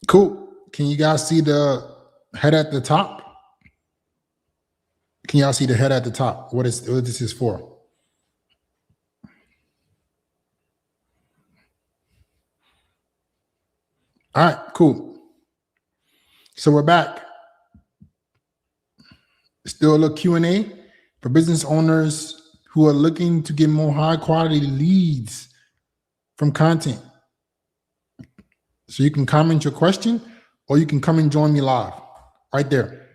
Cool. Can you guys see the head at the top? Can y'all see the head at the top? What this is for? All right, cool. So we're back. Still a little Q&A for business owners who are looking to get more high quality leads from content. So you can comment your question or you can come and join me live right there.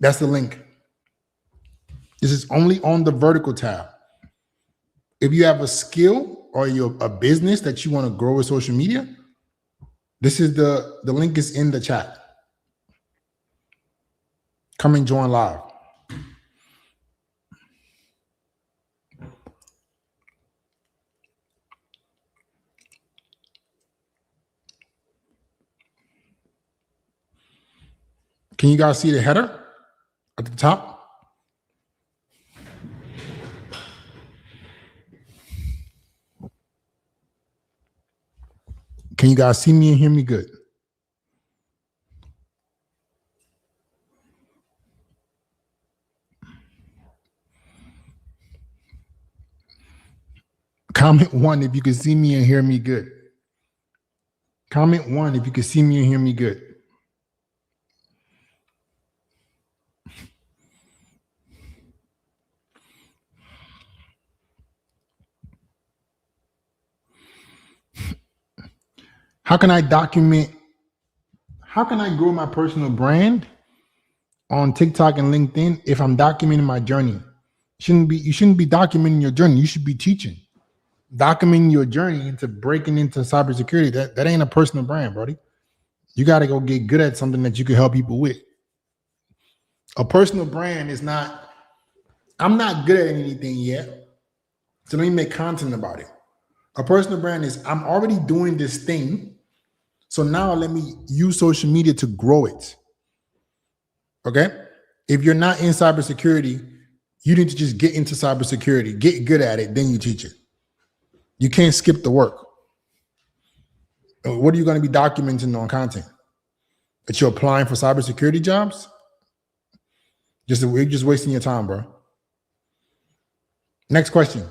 That's the link. This is only on the vertical tab. If you have a skill or you're a business that you want to grow with social media, this is the link is in the chat. Come and join live. Can you guys see the header at the top? Can you guys see me and hear me good? Comment 1 if you can see me and hear me good. Comment 1 if you can see me and hear me good. How can I document? How can I grow my personal brand on TikTok and LinkedIn if I'm documenting my journey? You shouldn't be documenting your journey. You should be teaching. Documenting your journey into breaking into cybersecurity. That ain't a personal brand, buddy. You got to go get good at something that you can help people with. A personal brand is not, I'm not good at anything yet, so let me make content about it. A personal brand is, I'm already doing this thing, so now let me use social media to grow it. Okay? If you're not in cybersecurity, you need to just get into cybersecurity, get good at it, then you teach it. You can't skip the work. What are you going to be documenting on content? That you're applying for cybersecurity jobs? You're just wasting your time, bro. Next question.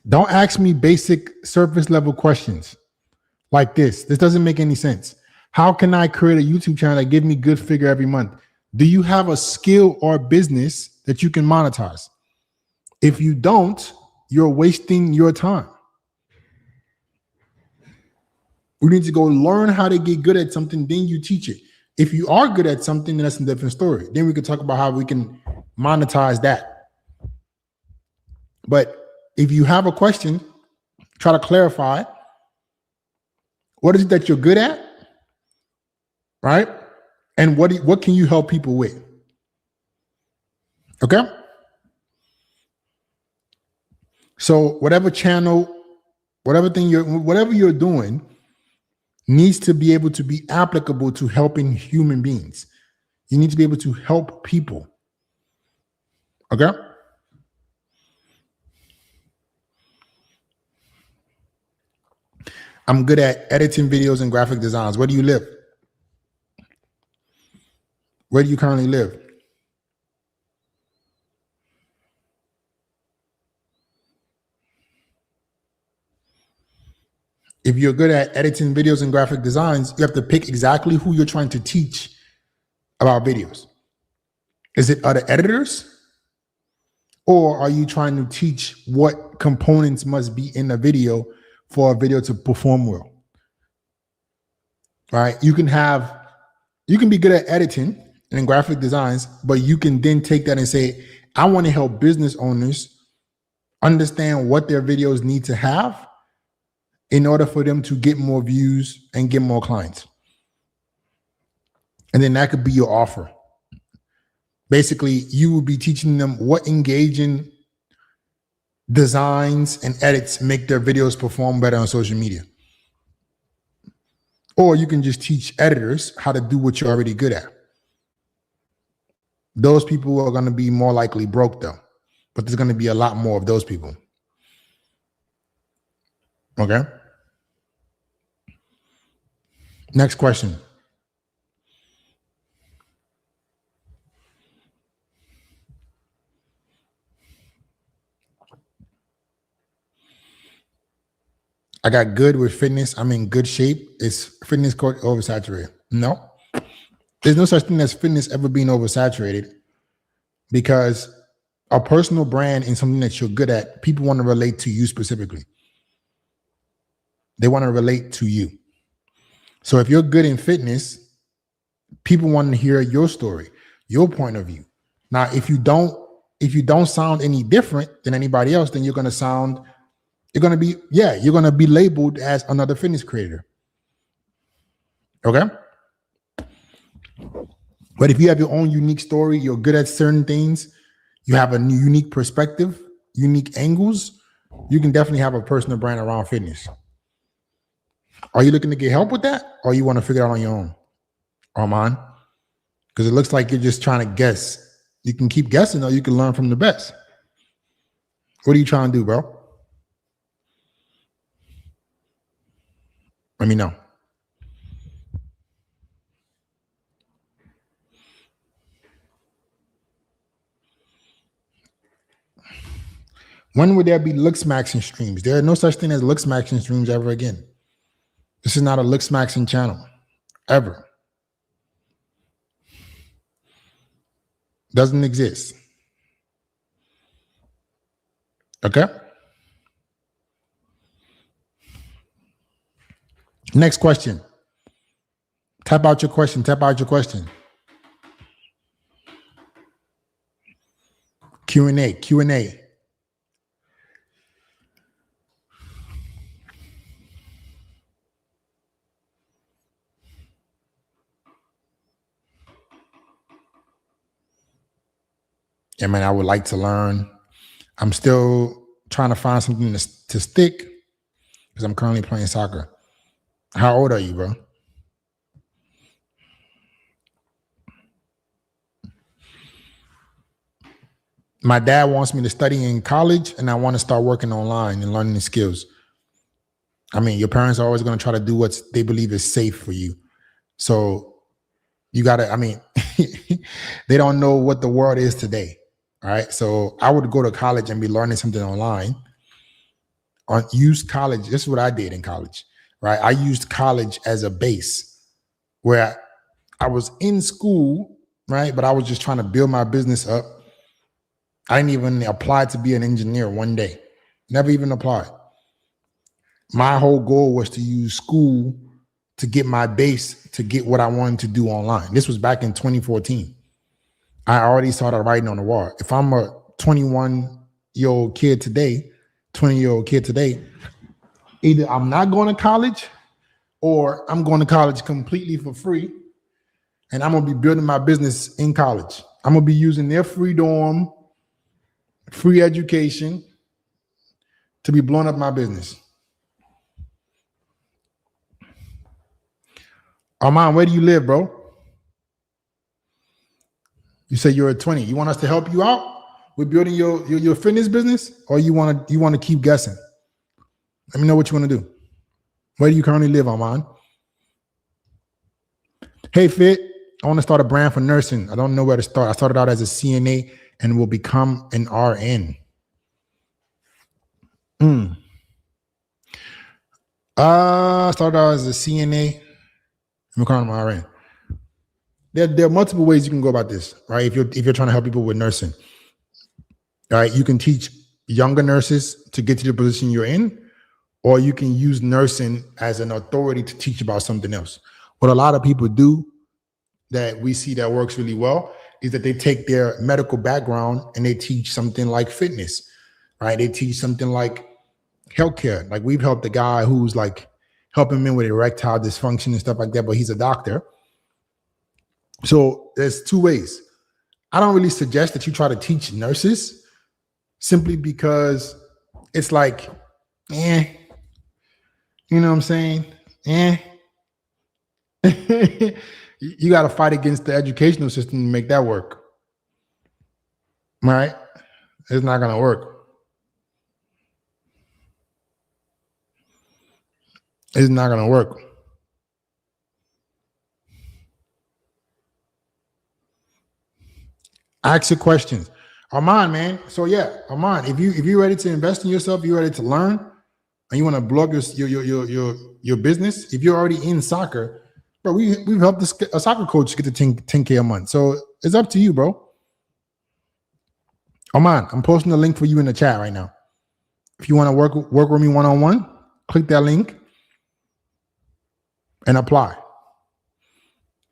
Don't ask me basic surface level questions like this. This doesn't make any sense. How can I create a YouTube channel that give me good figure every month? Do you have a skill or business that you can monetize? If you don't, you're wasting your time. We need to go learn how to get good at something, then you teach it. If you are good at something, then that's a different story. Then we can talk about how we can monetize that. But if you have a question, try to clarify what is it that you're good at, right? And what can you help people with? Okay? So whatever channel, whatever you're doing needs to be able to be applicable to helping human beings. You need to be able to help people. Okay? I'm good at editing videos and graphic designs. Where do you live? Where do you currently live? If you're good at editing videos and graphic designs, you have to pick exactly who you're trying to teach about videos. Is it other editors? Or are you trying to teach what components must be in a video for a video to perform well? Right? You can be good at editing and graphic designs, but you can then take that and say, I want to help business owners understand what their videos need to have in order for them to get more views and get more clients. And then that could be your offer. Basically, you will be teaching them what engaging designs and edits make their videos perform better on social media. Or you can just teach editors how to do what you're already good at. Those people are going to be more likely broke though, but there's going to be a lot more of those people. Okay. Next question. I got good with fitness. I'm in good shape. Is fitness coach oversaturated? No. There's no such thing as fitness ever being oversaturated, because a personal brand and something that you're good at, people want to relate to you specifically. They want to relate to you. So if you're good in fitness, people want to hear your story, your point of view. Now, if you don't sound any different than anybody else, then you're going to be labeled as another fitness creator. Okay. But if you have your own unique story, you're good at certain things, you have a unique perspective, unique angles, you can definitely have a personal brand around fitness. Are you looking to get help with that, or you want to figure it out on your own, Armand? Because it looks like you're just trying to guess. You can keep guessing, or you can learn from the best. What are you trying to do, bro? Let me know. When would there be Looksmaxing streams? There are no such thing as Looksmaxing streams ever again. This is not a Looksmaxing channel, ever. Doesn't exist. Okay? Next question. Type out your question. Type out your question. Q&A. Q&A. Yeah, man, I would like to learn. I'm still trying to find something to stick, because I'm currently playing soccer. How old are you, bro? My dad wants me to study in college, and I want to start working online and learning the skills. I mean, your parents are always going to try to do what they believe is safe for you. So you got to, I mean, they don't know what the world is today. All right. So I would go to college and be learning something online. Use college. This is what I did in college, right? I used college as a base where I was in school, right? But I was just trying to build my business up. I didn't even apply to be an engineer one day. Never even applied. My whole goal was to use school to get my base, to get what I wanted to do online. This was back in 2014. I already started writing on the wall. If I'm a 21-year-old kid today, 20-year-old kid today, either I'm not going to college, or I'm going to college completely for free, and I'm going to be building my business in college. I'm going to be using their free dorm, free education to be blowing up my business. Armand, where do you live, bro? You say you're at 20. You want us to help you out with building your fitness business, or you want to keep guessing? Let me know what you want to do. Where do you currently live, Armand? Hey, Fit, I want to start a brand for nursing. I don't know where to start. I started out as a CNA and will become an RN. Started out as a CNA and become an RN. There are multiple ways you can go about this, right? If you're trying to help people with nursing, all right, you can teach younger nurses to get to the position you're in, or you can use nursing as an authority to teach about something else. What a lot of people do that we see that works really well is that they take their medical background and they teach something like fitness, right? They teach something like healthcare. Like we've helped a guy who's like helping men with erectile dysfunction and stuff like that, but he's a doctor. So there's two ways. I don't really suggest that you try to teach nurses, simply because it's like, you know what I'm saying? You got to fight against the educational system to make that work. Right? It's not going to work. It's not going to work. Ask your questions. Armand, man. So yeah, Armand, if you're ready to invest in yourself, you're ready to learn, and you want to blog your business, if you're already in soccer, bro, we've helped a soccer coach get to 10K a month. So it's up to you, bro. Armand, I'm posting the link for you in the chat right now. If you want to work with me one-on-one, click that link and apply.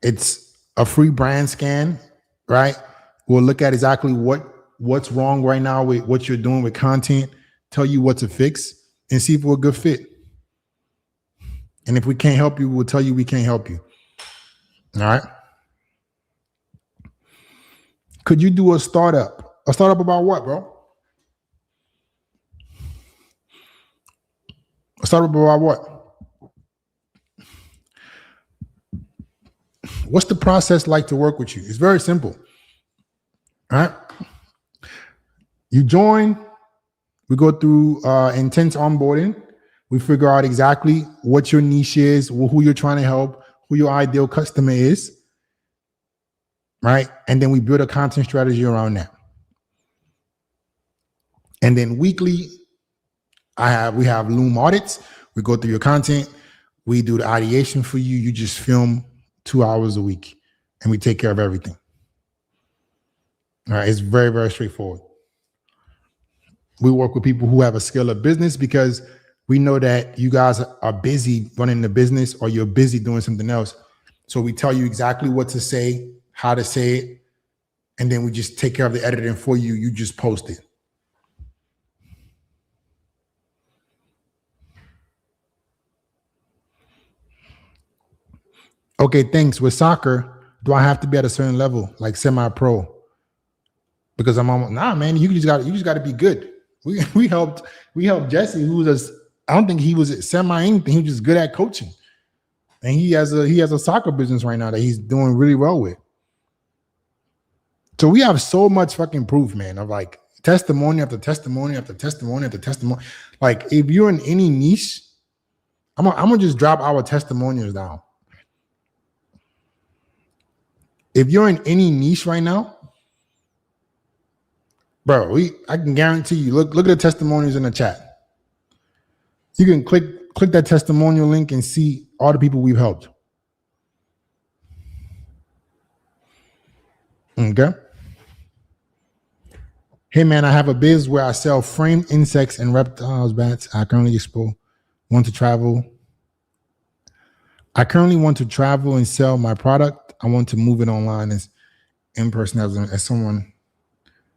It's a free brand scan, right? We'll look at exactly what's wrong right now with what you're doing with content, tell you what to fix, and see if we're a good fit. And if we can't help you, we'll tell you we can't help you. All right? Could you do a startup? A startup about what, bro? A startup about what? What's the process like to work with you? It's very simple. All right? You join, we go through intense onboarding. We figure out exactly what your niche is, who you're trying to help, who your ideal customer is, right? And then we build a content strategy around that. And then weekly, we have Loom audits. We go through your content. We do the ideation for you. You just film 2 hours a week, and we take care of everything. All right, it's very, very straightforward. We work with people who have a scale of business because we know that you guys are busy running the business or you're busy doing something else. So we tell you exactly what to say, how to say it, and then we just take care of the editing for you. You just post it. Okay, thanks. With soccer, do I have to be at a certain level, like semi-pro? Because I'm almost man. You just got to be good. We helped Jesse, who was I don't think he was semi anything. He was just good at coaching, and he has a soccer business right now that he's doing really well with. So we have so much fucking proof, man, of like testimony after testimony after testimony after testimony. Like if you're in any niche, I'm gonna just drop our testimonials down. If you're in any niche right now, bro, I can guarantee you. Look at the testimonials in the chat. You can click that testimonial link and see all the people we've helped. Okay. Hey man, I have a biz where I sell framed insects and reptiles, bats. I currently want to travel and sell my product. I want to move it online as in person as someone.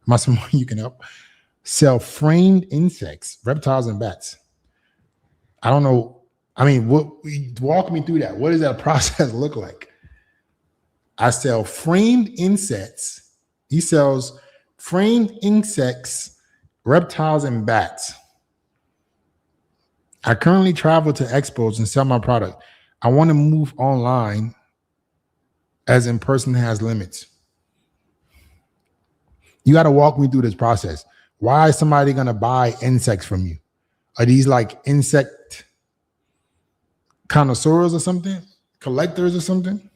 Am I someone you can help? Sell framed insects, reptiles, and bats. I don't know. I mean, walk me through that. What does that process look like? I sell framed insects. He sells framed insects, reptiles, and bats. I currently travel to expos and sell my product. I want to move online as in person has limits. You got to walk me through this process. Why is somebody going to buy insects from you? Are these like insect connoisseurs or something? Collectors or something?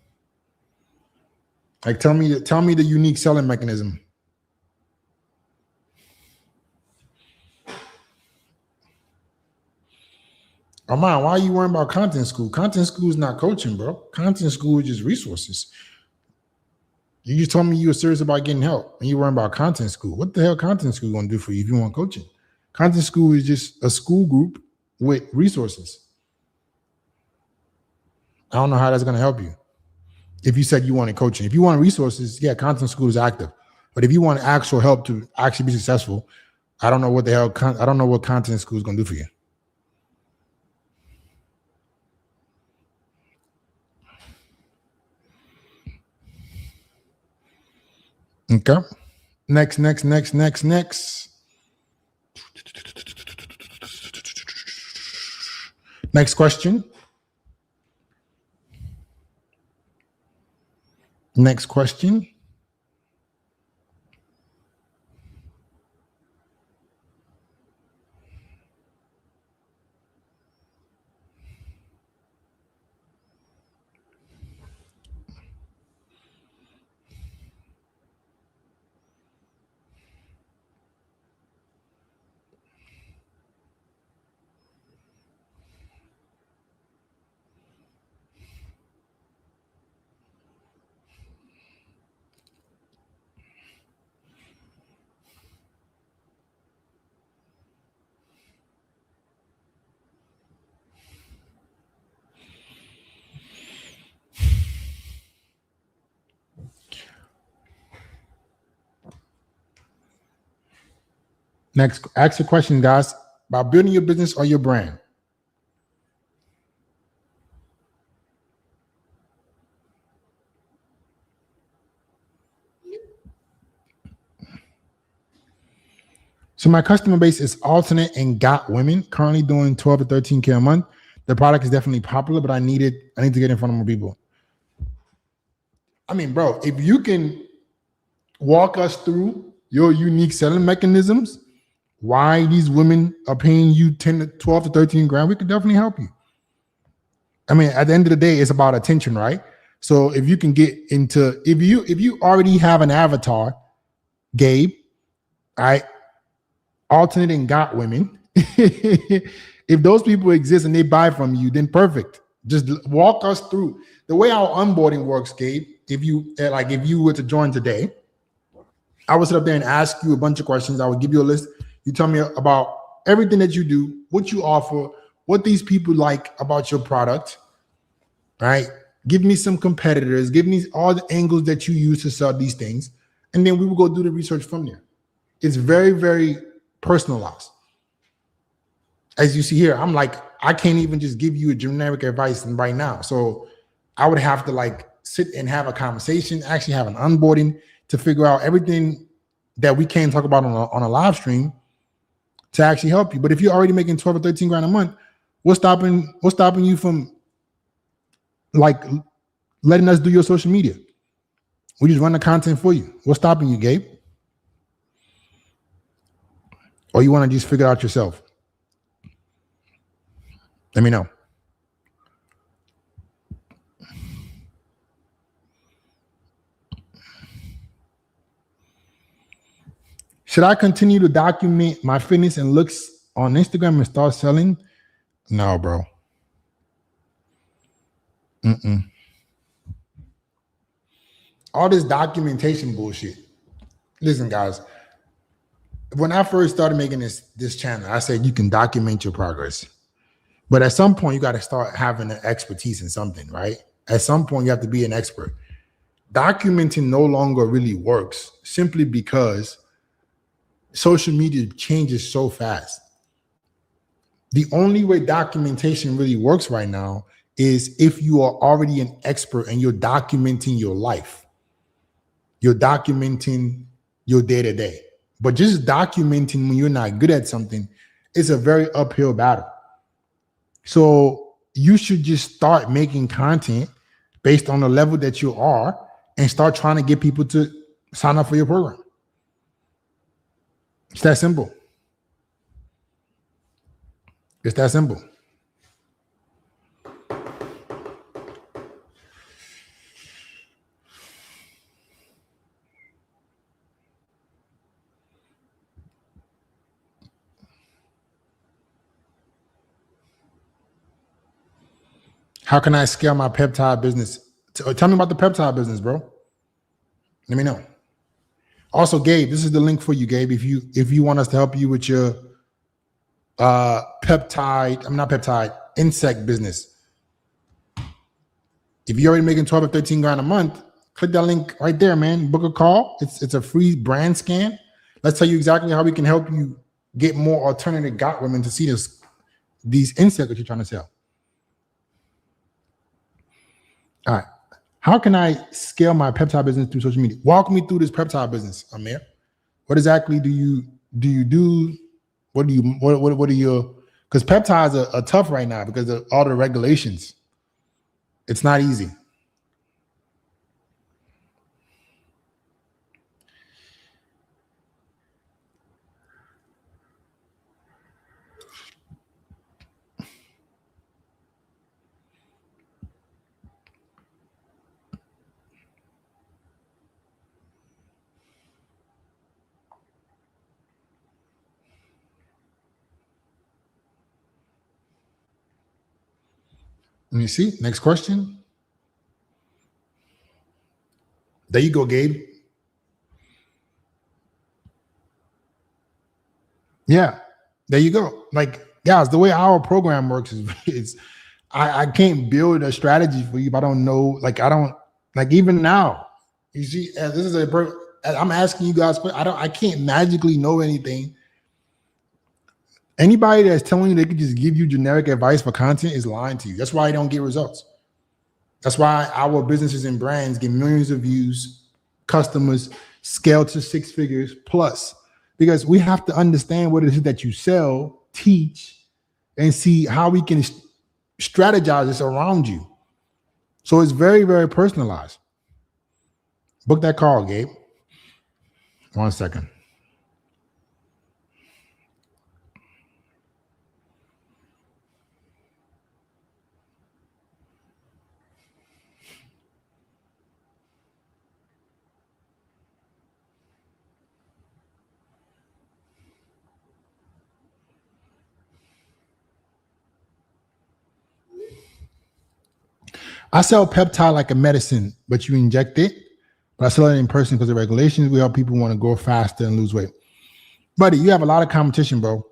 Like tell me the unique selling mechanism. Armand, why are you worrying about content school? Content school is not coaching, bro. Content school is just resources. You just told me you were serious about getting help and you're worrying about content school. What the hell content school going to do for you if you want coaching? Content school is just a school group with resources. I don't know how that's going to help you. If you said you wanted coaching, if you want resources, yeah, content school is active. But if you want actual help to actually be successful, I don't know what the hell. I don't know what content school is going to do for you. Okay. Next. Next question. Next question. Next, ask your question, guys, about building your business or your brand. So my customer base is alternate and got women, currently doing 12 to 13K a month. The product is definitely popular, but I need to get in front of more people. I mean, bro, if you can walk us through your unique selling mechanisms, why these women are paying you 10 to 12 to 13 grand, we could definitely help you. I mean, at the end of the day, it's about attention, right? So if you can get into, if you already have an avatar, Gabe, right, alternate and got women, if those people exist and they buy from you, then perfect. Just walk us through the way our onboarding works, Gabe. If you were to join today, I would sit up there and ask you a bunch of questions. I would give you a list. You tell me about everything that you do, what you offer, what these people like about your product, right? Give me some competitors. Give me all the angles that you use to sell these things. And then we will go do the research from there. It's very, very personalized. As you see here, I'm like, I can't even just give you a generic advice right now. So I would have to sit and have a conversation, actually have an onboarding to figure out everything that we can't talk about on a live stream to actually help you. But if you're already making 12 or 13 grand a month, what's stopping you from letting us do your social media? We just run the content for you. What's stopping you, Gabe? Or you want to just figure it out yourself? Let me know. Should I continue to document my fitness and looks on Instagram and start selling? No, bro. All this documentation bullshit. Listen, guys. When I first started making this channel, I said you can document your progress. But at some point, you got to start having an expertise in something, right? At some point, you have to be an expert. Documenting no longer really works simply because social media changes so fast. The only way documentation really works right now is if you are already an expert and you're documenting your life. You're documenting your day-to-day. But just documenting when you're not good at something is a very uphill battle. So you should just start making content based on the level that you are and start trying to get people to sign up for your program. It's that simple. It's that simple. How can I scale my peptide business? Tell me about the peptide business, bro. Let me know. Also, Gabe, this is the link for you, Gabe. If you want us to help you with your insect business. If you're already making 12 or 13 grand a month, click that link right there, man. Book a call. It's a free brand scan. Let's tell you exactly how we can help you get more alternative got women to see these insects that you're trying to sell. All right. How can I scale my peptide business through social media? Walk me through this peptide business, Amir. What exactly do you do? What are your because peptides are tough right now because of all the regulations. It's not easy. Let me see. Next question. There you go, Gabe. Yeah, there you go. Like, guys, the way our program works is I can't build a strategy for you if I don't know. Like, I don't like even now. You see, this is I'm asking you guys, but I can't magically know anything. Anybody that's telling you they can just give you generic advice for content is lying to you. That's why I don't get results. That's why our businesses and brands get millions of views, customers, scale to 6 figures plus, because we have to understand what it is that you sell, teach, and see how we can strategize this around you. So it's very, very personalized. Book that call, Gabe. 1 second. I sell peptide like a medicine, but you inject it. But I sell it in person because of regulations. We help people want to grow faster and lose weight. Buddy, you have a lot of competition, bro.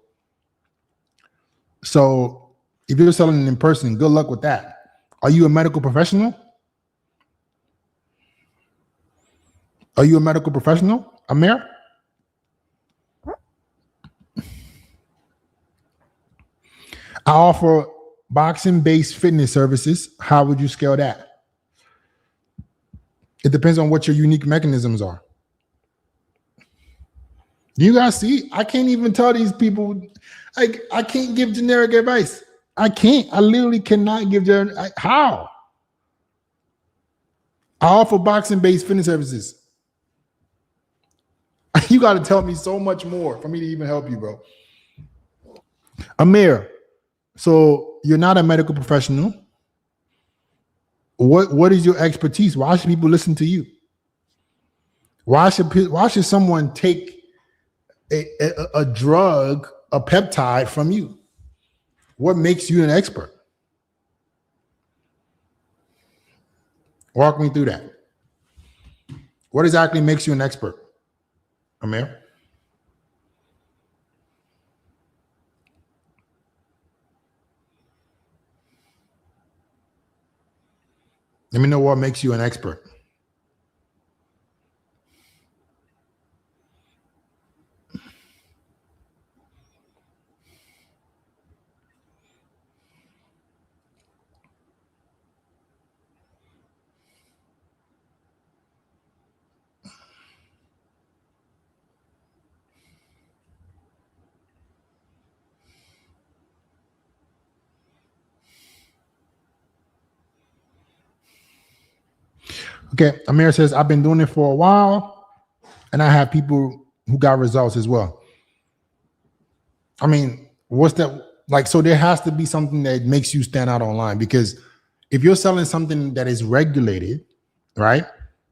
So if you're selling it in person, good luck with that. Are you a medical professional? Are you a medical professional, Amir? I offer boxing-based fitness services. How would you scale that? It depends on what your unique mechanisms are. You guys see, I can't even tell these people, like, I can't give generic advice. I can't. I literally cannot give generic. How? I offer boxing-based fitness services. You got to tell me so much more for me to even help you, bro. Amir, so you're not a medical professional. What is your expertise? Why should people listen to you? Why should someone take a drug, a peptide from you? What makes you an expert? Walk me through that. What exactly makes you an expert, Amir? Let me know what makes you an expert. Okay, Amir says, I've been doing it for a while, and I have people who got results as well. I mean, what's that? Like, so there has to be something that makes you stand out online, because if you're selling something that is regulated, right?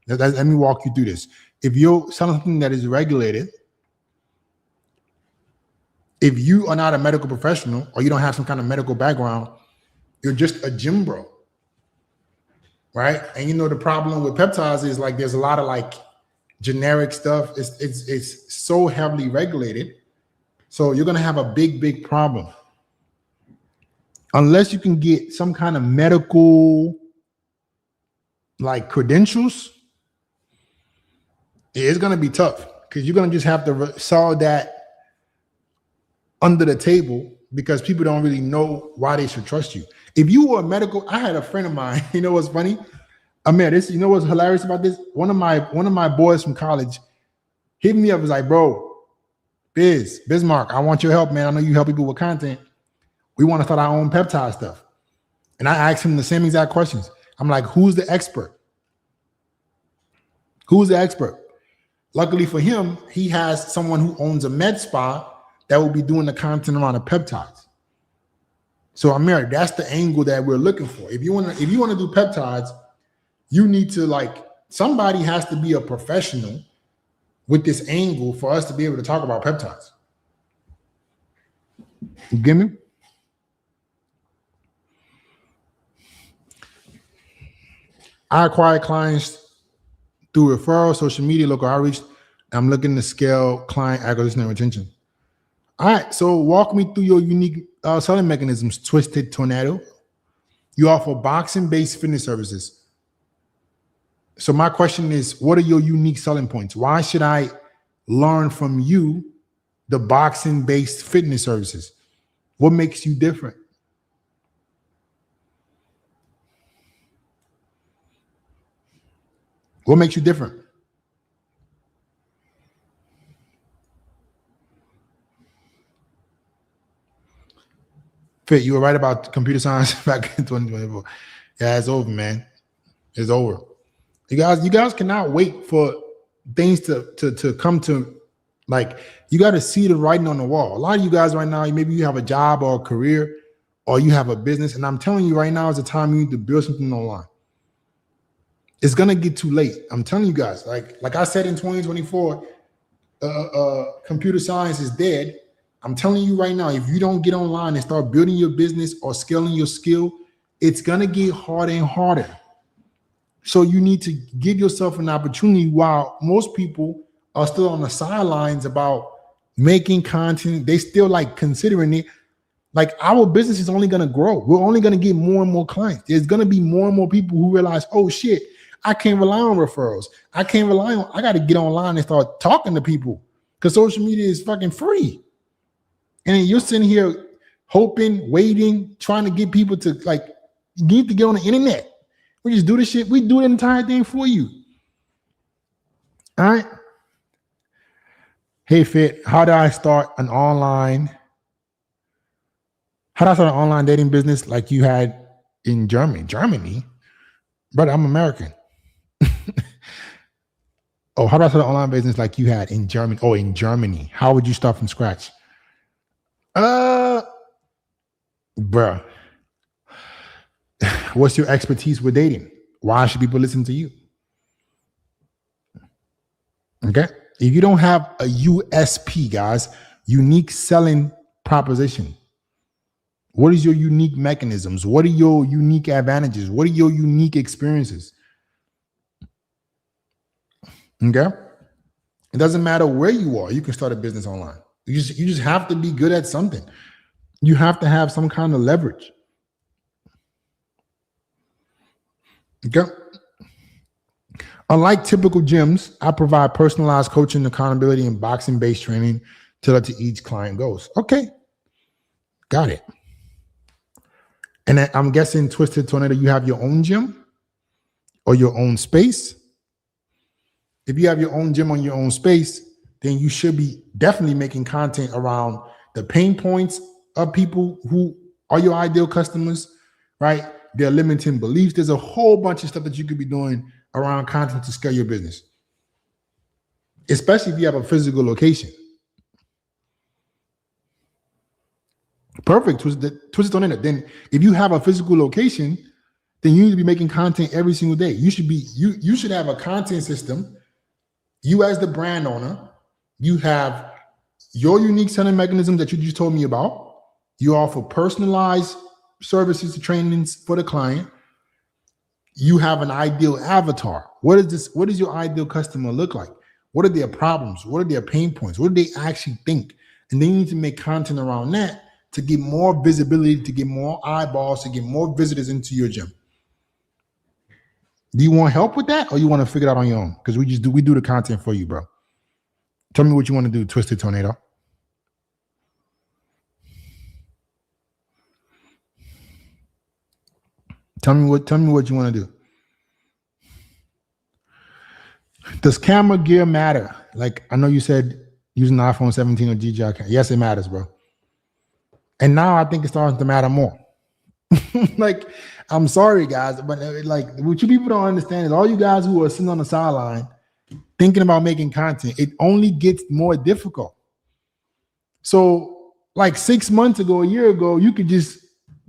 Let me walk you through this. If you're selling something that is regulated, if you are not a medical professional or you don't have some kind of medical background, you're just a gym bro. Right. And you know, the problem with peptides is like there's a lot of like generic stuff. It's so heavily regulated. So you're gonna have a big problem. Unless you can get some kind of medical like credentials, it's gonna be tough because you're gonna just have to solve that under the table because people don't really know why they should trust you. If you were a medical, I had a friend of mine, you know what's funny? Amir, this, you know what's hilarious about this? One of my boys from college hit me up, was like, bro, Bismarck, I want your help, man. I know you help people with content. We want to start our own peptide stuff. And I asked him the same exact questions. I'm like, who's the expert? Who's the expert? Luckily for him, he has someone who owns a med spa that will be doing the content around the peptides. So Amir, that's the angle that we're looking for. If you want to do peptides, you need to, like, somebody has to be a professional with this angle for us to be able to talk about peptides. You get me? I acquire clients through referral, social media, local outreach. I'm looking to scale client acquisition and retention. All right, so walk me through your unique selling mechanisms, Twisted Tornado. You offer boxing-based fitness services. So my question is, what are your unique selling points? Why should I learn from you the boxing-based fitness services? What makes you different? What makes you different? Fit, you were right about computer science back in 2024. Yeah, it's over, man. It's over. You guys cannot wait for things to come to, like, you got to see the writing on the wall. A lot of you guys right now, maybe you have a job or a career, or you have a business, and I'm telling you right now is the time you need to build something online. It's gonna get too late. I'm telling you guys, like I said in 2024, computer science is dead. I'm telling you right now, if you don't get online and start building your business or scaling your skill, it's gonna get harder and harder. So you need to give yourself an opportunity while most people are still on the sidelines about making content. They still like considering it. Like, our business is only gonna grow. We're only gonna get more and more clients. There's gonna be more and more people who realize, oh shit, I can't rely on referrals. I got to get online and start talking to people because social media is fucking free. And you're sitting here hoping, waiting, trying to get people to, like, you need to get on the internet. We just do this shit. We do the entire thing for you. All right. Hey, Fit, how do I start an online dating business like you had in Germany? Germany? Brother, I'm American. Oh, how do I start an online business like you had in Germany? Oh, in Germany. How would you start from scratch? Bruh. What's your expertise with dating? Why should people listen to you? Okay. If you don't have a USP, guys, unique selling proposition, what is your unique mechanisms? What are your unique advantages? What are your unique experiences? Okay. It doesn't matter where you are. You can start a business online. You just have to be good at something. You have to have some kind of leverage. Okay. Unlike typical gyms, I provide personalized coaching, accountability, and boxing-based training tailored to each client goals. Okay. Got it. And I'm guessing, Twisted Tornado, you have your own gym or your own space. If you have your own gym on your own space, then you should be definitely making content around the pain points of people who are your ideal customers, right? Their limiting beliefs. There's a whole bunch of stuff that you could be doing around content to scale your business, especially if you have a physical location. Perfect. Twisted Tornado. Then if you have a physical location, then you need to be making content every single day. You should have a content system. You as the brand owner, you have your unique selling mechanism that you just told me about. You offer personalized services and trainings for the client. You have an ideal avatar. What does your ideal customer look like? What are their problems? What are their pain points? What do they actually think? And then you need to make content around that to get more visibility, to get more eyeballs, to get more visitors into your gym. Do you want help with that, or you want to figure it out on your own? Because we do the content for you, bro. Tell me what you want to do, Twisted Tornado. Tell me what you want to do. Does camera gear matter? Like, I know you said using the iPhone 17 or DJI. Yes, it matters, bro. And now I think it's starting to matter more. Like, I'm sorry, guys, but like what you people don't understand is all you guys who are sitting on the sideline thinking about making content, it only gets more difficult. So like 6 months ago, a year ago, you could just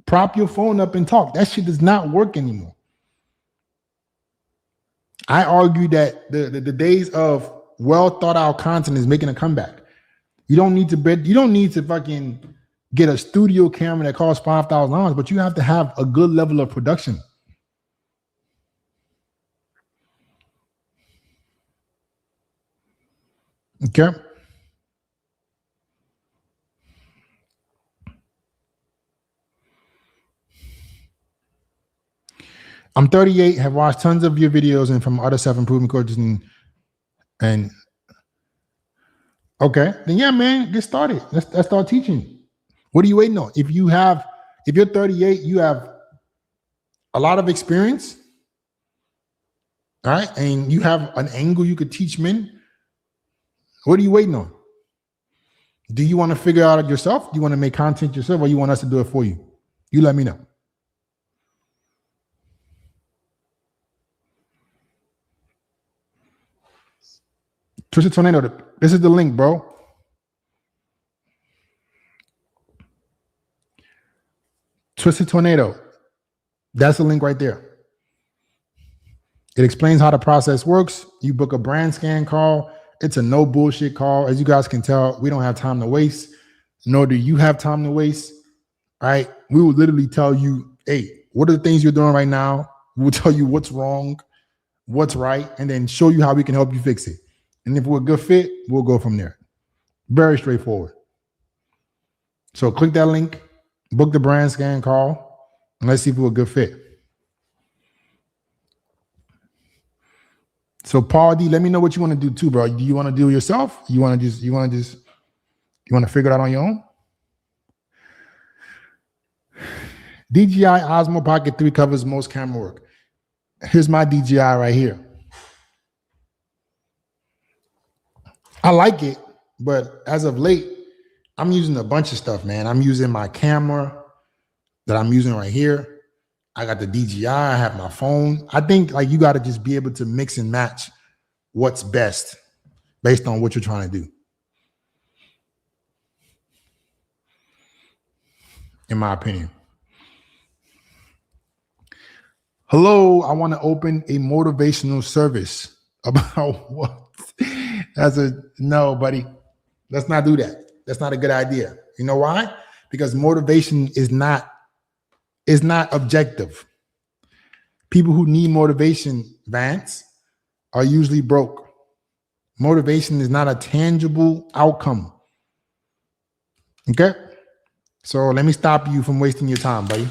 prop your phone up and talk. That shit does not work anymore. I argue that the days of well thought out content is making a comeback. You don't need to fucking get a studio camera that costs $5,000, but you have to have a good level of production. Okay. I'm 38, have watched tons of your videos and from other self-improvement coaches and okay, then yeah, man, get started. Let's start teaching. What are you waiting on? If you're 38, you have a lot of experience, all right, and you have an angle you could teach men. What are you waiting on? Do you want to figure out it yourself? Do you want to make content yourself, or you want us to do it for you? You let me know. Twisted Tornado, this is the link, bro. Twisted Tornado, that's the link right there. It explains how the process works. You book a brand scan call. It's a no bullshit call. As you guys can tell, we don't have time to waste, nor do you have time to waste, right? We will literally tell you, hey, what are the things you're doing right now? We'll tell you what's wrong, what's right, and then show you how we can help you fix it. And if we're a good fit, we'll go from there. Very straightforward. So click that link, book the brand scan call, and let's see if we're a good fit. So Paul D, let me know what you want to do too, bro. Do you want to do it yourself? You want to figure it out on your own? DJI Osmo Pocket 3 covers most camera work. Here's my DJI right here. I like it, but as of late, I'm using a bunch of stuff, man. I'm using my camera that I'm using right here. I got the DJI, I have my phone. I think like you got to just be able to mix and match what's best based on what you're trying to do. In my opinion. Hello, I want to open a motivational service. About what? No, buddy. Let's not do that. That's not a good idea. You know why? Because motivation is not objective. People who need motivation, Vance, are usually broke. Motivation is not a tangible outcome. Okay? So let me stop you from wasting your time, buddy.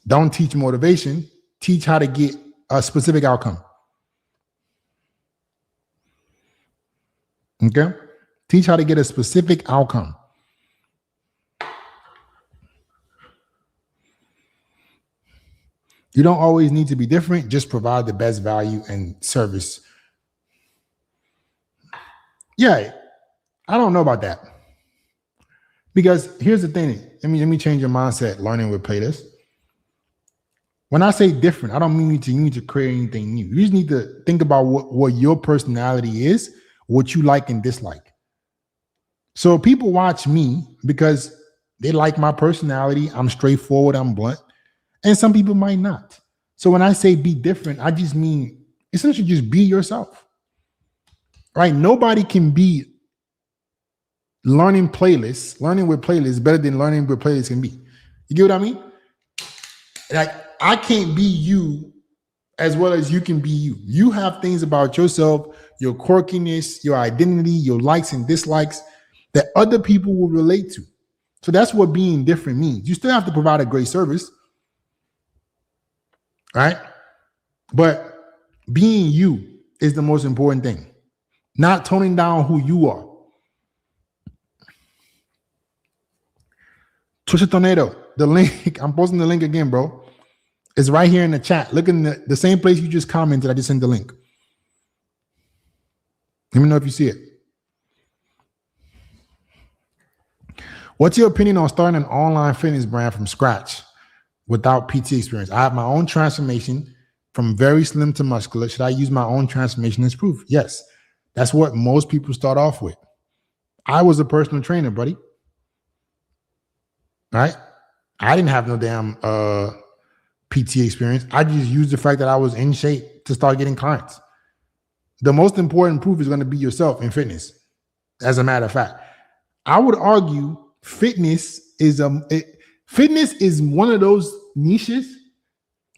Don't teach motivation. Teach how to get a specific outcome. Okay? Teach how to get a specific outcome. You don't always need to be different. Just provide the best value and service. Yeah, I don't know about that. Because here's the thing. Let me change your mindset. Learning with playlists. When I say different, I don't mean you need to create anything new. You just need to think about what your personality is, what you like and dislike. So people watch me because they like my personality. I'm straightforward. I'm blunt. And some people might not. So when I say be different, I just mean essentially just be yourself. Right? Nobody can be learning with playlists better than learning with playlists can be. You get what I mean? Like I can't be you as well as you can be you. You have things about yourself, your quirkiness, your identity, your likes and dislikes that other people will relate to. So that's what being different means. You still have to provide a great service, right? But being you is the most important thing. Not toning down who you are. Twisted Tornado, the link, I'm posting the link again, bro. It's right here in the chat. Look in the same place you just commented. I just sent the link. Let me know if you see it. What's your opinion on starting an online fitness brand from scratch without PT experience? I have my own transformation from very slim to muscular. Should I use my own transformation as proof? Yes. That's what most people start off with. I was a personal trainer, buddy. Right? I didn't have no damn PT experience. I just used the fact that I was in shape to start getting clients. The most important proof is going to be yourself in fitness. As a matter of fact, I would argue fitness is one of those niches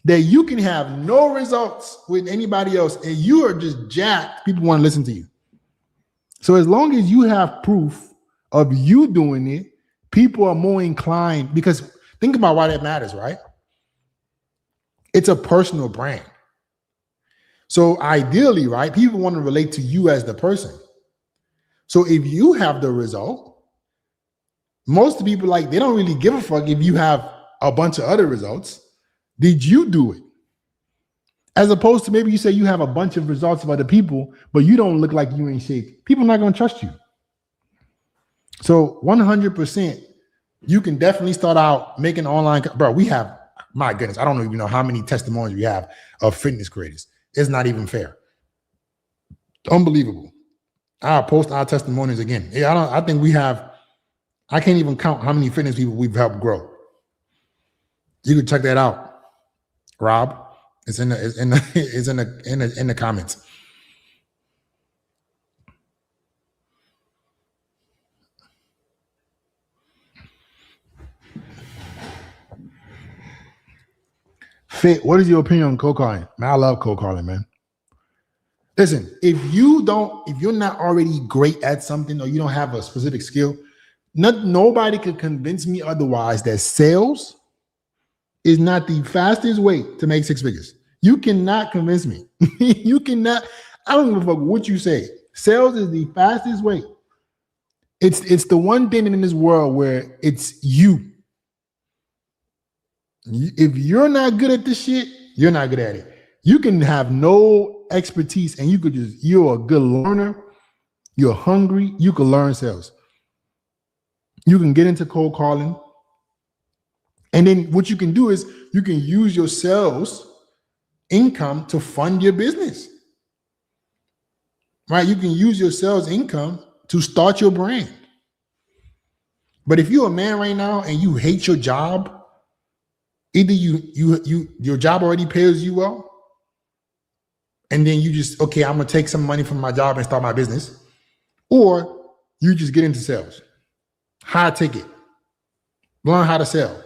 that you can have no results with anybody else and you are just jacked. People want to listen to you. So as long as you have proof of you doing it, people are more inclined, because think about why that matters, right? It's a personal brand. So ideally, right, people want to relate to you as the person. So if you have the result, most people, like, they don't really give a fuck if you have a bunch of other results. Did you do it? As opposed to maybe you say you have a bunch of results of other people, but you don't look like you in shape. People are not going to trust you. So 100%, you can definitely start out making online. Bro, we have, my goodness, I don't even know how many testimonials we have of fitness creators. It's not even fair. Unbelievable. I'll post our testimonials again. Yeah, I think we have, I can't even count how many fitness people we've helped grow. You can check that out, Rob. It's in the comments. Fit, what is your opinion on cold calling? Man, I love cold calling, man. Listen, if you're not already great at something or you don't have a specific skill, nobody could convince me otherwise that sales is not the fastest way to make six figures. You cannot convince me. You cannot. I don't give a fuck what you say. Sales is the fastest way. It's the one thing in this world where it's you. If you're not good at this shit, you're not good at it. You can have no expertise and you're a good learner. You're hungry. You can learn sales. You can get into cold calling. And then what you can do is you can use your sales income to fund your business. Right? You can use your sales income to start your brand. But if you're a man right now and you hate your job, either your job already pays you well, and then you just, okay, I'm gonna take some money from my job and start my business, or you just get into sales. High ticket. Learn how to sell.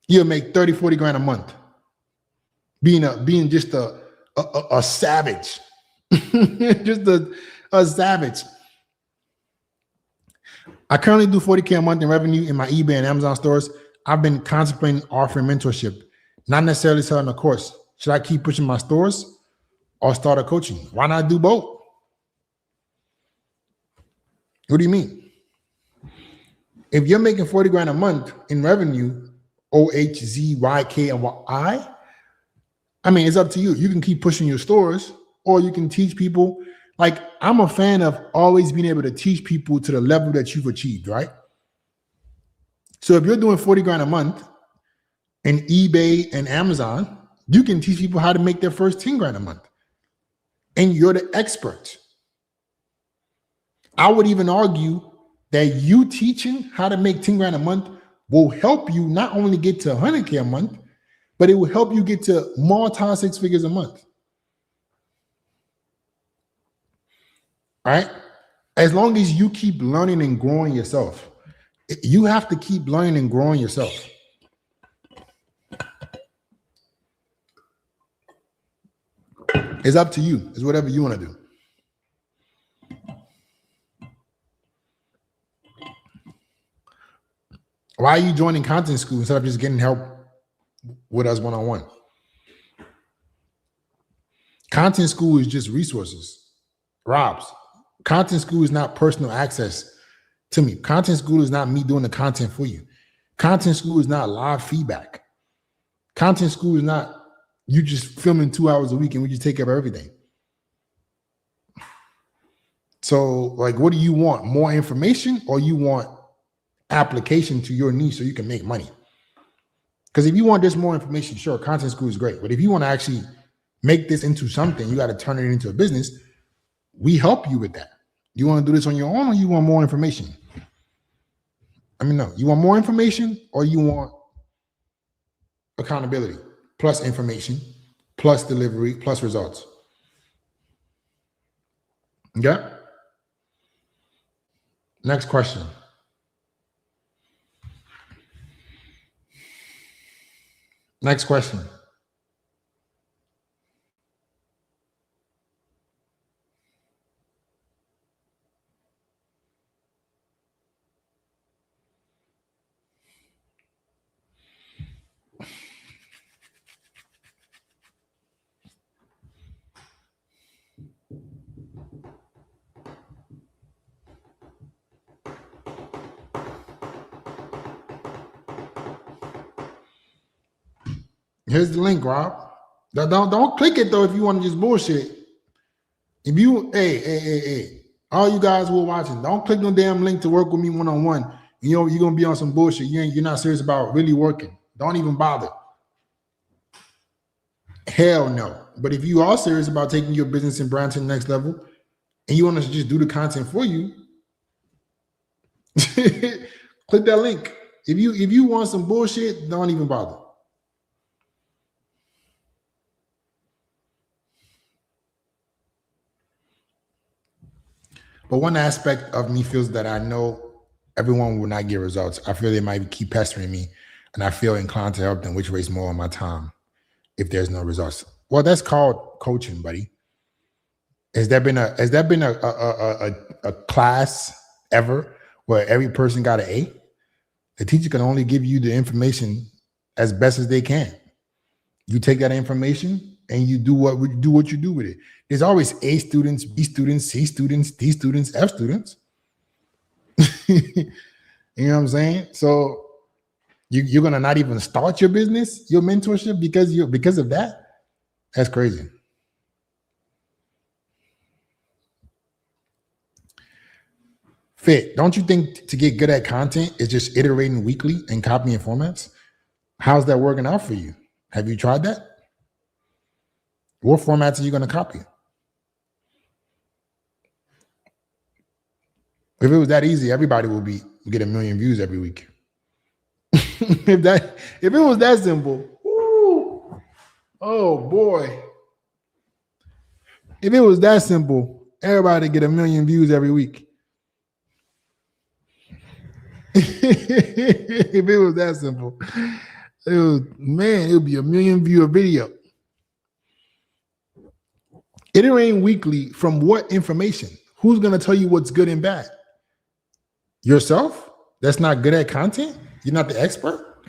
You'll make 30, 40 grand a month. Being just a savage. Just a savage. I currently do 40K a month in revenue in my eBay and Amazon stores. I've been contemplating offering mentorship, not necessarily selling a course. Should I keep pushing my stores or start a coaching? Why not do both? What do you mean? If you're making 40 grand a month in revenue, OHZYK and Y, I mean, it's up to you. You can keep pushing your stores or you can teach people. Like, I'm a fan of always being able to teach people to the level that you've achieved, right? So if you're doing 40 grand a month in eBay and Amazon, you can teach people how to make their first 10 grand a month. And you're the expert. I would even argue that you teaching how to make 10 grand a month will help you not only get to 100K a month, but it will help you get to multi six figures a month. All right? As long as you keep learning and growing yourself. You have to keep learning and growing yourself. It's up to you. It's whatever you want to do. Why are you joining content school instead of just getting help with us one-on-one? Content school is just resources. Rob's. Content school is not personal access to me. Content school is not me doing the content for you. Content school is not live feedback. Content school is not you just filming 2 hours a week and we just take care of everything. So, like, what do you want? More information or you want application to your niche so you can make money. Because if you want just more information, sure, Content School is great. But if you want to actually make this into something, you got to turn it into a business. We help you with that. You want to do this on your own, or you want more information? I mean, no, you want more information, or you want accountability plus information plus delivery plus results? Yeah. Next question. Next question. Here's the link, Rob. Don't click it though if you want to just bullshit. If you, hey, all you guys who are watching, don't click no damn link to work with me one-on-one. You know you're gonna be on some bullshit. You're not serious about really working. Don't even bother. Hell no. But if you are serious about taking your business and brand to the next level, and you want us to just do the content for you, click that link. If you want some bullshit, don't even bother. But one aspect of me feels that I know everyone will not get results. I feel they might keep pestering me, and I feel inclined to help them, which wastes more of my time if there's no results. Well, that's called coaching, buddy. Has there been a class ever where every person got an A? The teacher can only give you the information as best as they can. You take that information and you do what you do with it. There's always A students, B students, C students, D students, F students. You know what I'm saying? So you're gonna not even start your business, your mentorship, because of that? That's crazy. Fit, don't you think to get good at content is just iterating weekly and copying formats? How's that working out for you? Have you tried that? What formats are you going to copy? If it was that easy, everybody would get 1 million views every week. if it was that simple, woo, oh boy. If it was that simple, everybody get 1 million views every week. If it was that simple, it would be 1 million view a video. Iterating weekly from what information? Who's going to tell you what's good and bad? Yourself? That's not good at content? You're not the expert?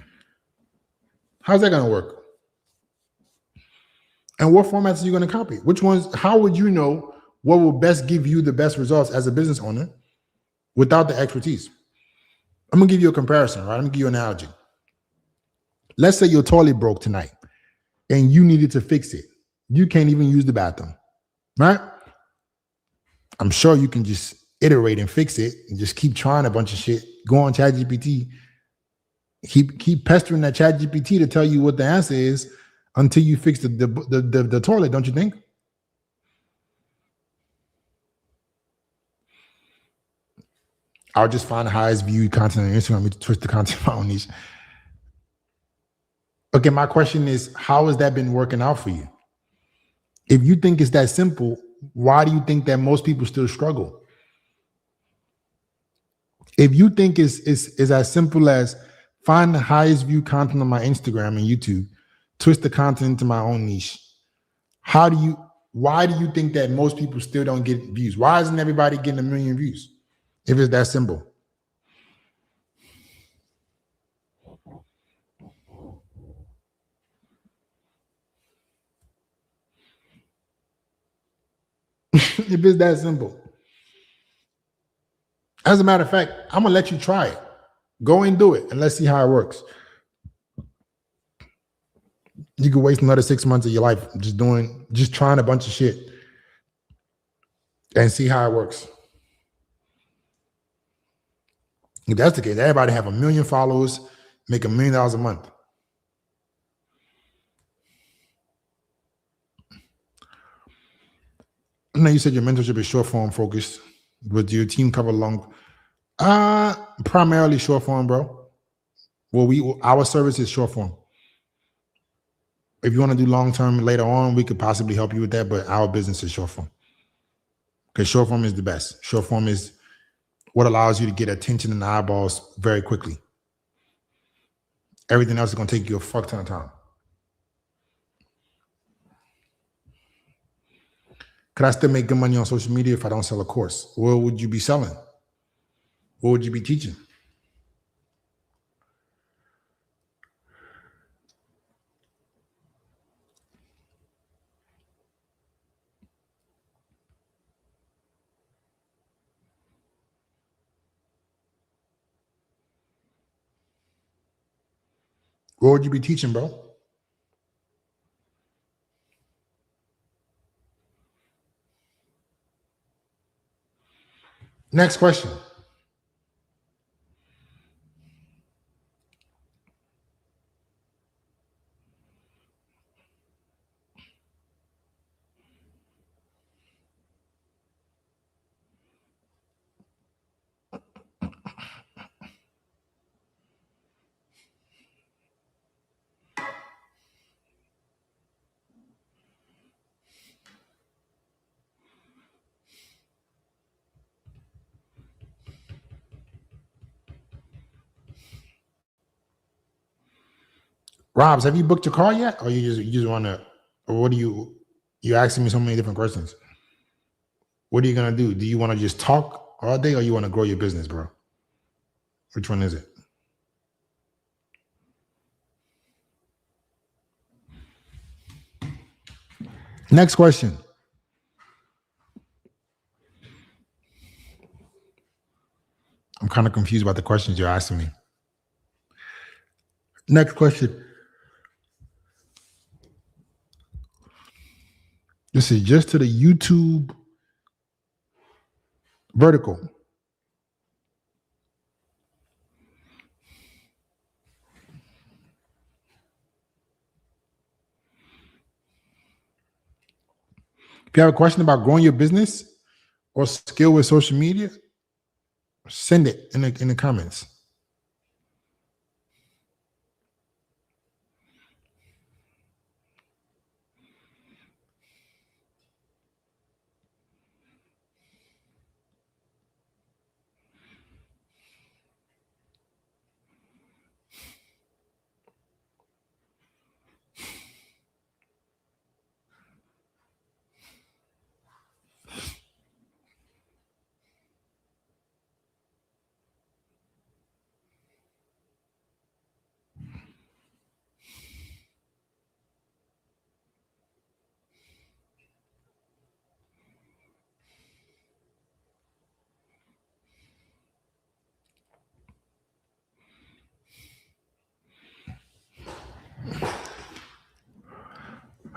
How's that going to work? And what formats are you going to copy? Which ones? How would you know what will best give you the best results as a business owner without the expertise? I'm going to give you a comparison, right? I'm going to give you an analogy. Let's say your toilet broke tonight and you needed to fix it. You can't even use the bathroom, right? I'm sure you can just iterate and fix it and just keep trying a bunch of shit. Go on ChatGPT. Keep pestering that ChatGPT to tell you what the answer is until you fix the toilet, don't you think? I'll just find the highest viewed content on Instagram to twist the content on these. Okay, my question is, how has that been working out for you? If you think it's that simple, why do you think that most people still struggle? If you think it's as simple as find the highest viewed content on my Instagram and YouTube, twist the content into my own niche, why do you think that most people still don't get views? Why isn't everybody getting 1 million views if it's that simple? If it's that simple. As a matter of fact, I'm gonna let you try it. Go and do it and let's see how it works. You could waste another 6 months of your life just trying a bunch of shit and see how it works. If that's the case, everybody have 1 million followers, make $1 million a month. I know you said your mentorship is short form focused, but your team cover long. Primarily short form, bro. Well, our service is short form. If you want to do long term later on, we could possibly help you with that, but our business is short form. Because short form is the best. Short form is what allows you to get attention and eyeballs very quickly. Everything else is going to take you a fuck ton of time. Could I still make good money on social media if I don't sell a course? What would you be selling? What would you be teaching? What would you be teaching, bro? Next question. Robs, have you booked your car yet? Or you just want to, or what do you're asking me so many different questions. What are you going to do? Do you want to just talk all day or you want to grow your business, bro? Which one is it? Next question. I'm kind of confused about the questions you're asking me. Next question. This is just to the YouTube vertical. If you have a question about growing your business or skill with social media, send it in the comments.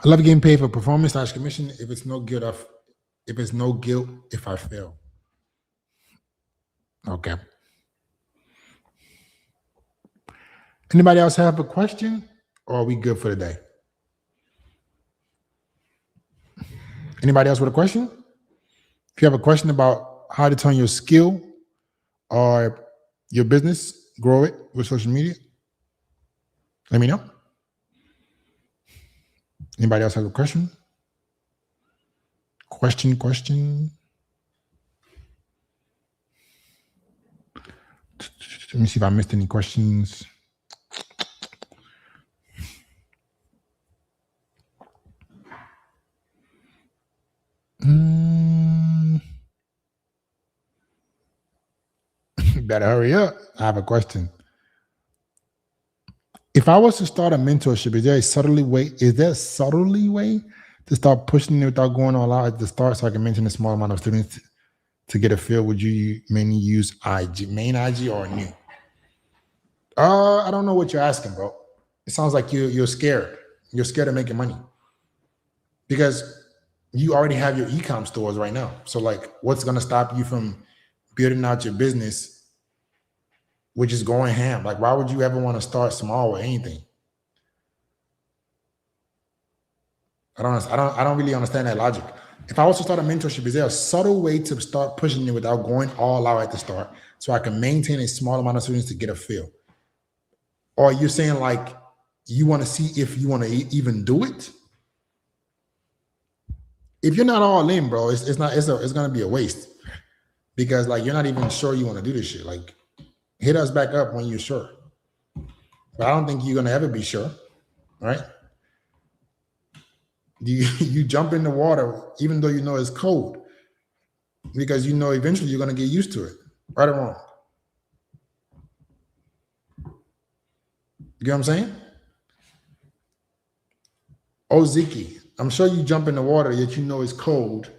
I love getting paid for performance / commission. If it's no guilt, if I fail. Okay. Anybody else have a question, or are we good for the day? Anybody else with a question? If you have a question about how to turn your skill or your business, grow it with social media, let me know. Anybody else have a question? Question. Let me see if I missed any questions. Better hurry up. I have a question. If I was to start a mentorship, is there a subtly way to start pushing it without going all out at the start, so I can mention a small amount of students to get a feel? Would you mainly use main IG or new? I don't know what you're asking, bro. It sounds like you're scared. You're scared of making money because you already have your e-com stores right now. So like, what's going to stop you from building out your business which is going ham. Like, why would you ever want to start small with anything? I don't really understand that logic. If I was to start a mentorship, is there a subtle way to start pushing it without going all out at the start, so I can maintain a small amount of students to get a feel? Or you're saying like you want to see if you want to even do it? If you're not all in, bro, it's gonna be a waste, because like you're not even sure you want to do this shit. Like, hit us back up when you're sure. But I don't think you're gonna ever be sure, right? You jump in the water even though you know it's cold, because you know eventually you're gonna get used to it, right or wrong. You get what I'm saying? Oziki, I'm sure you jump in the water yet you know it's cold,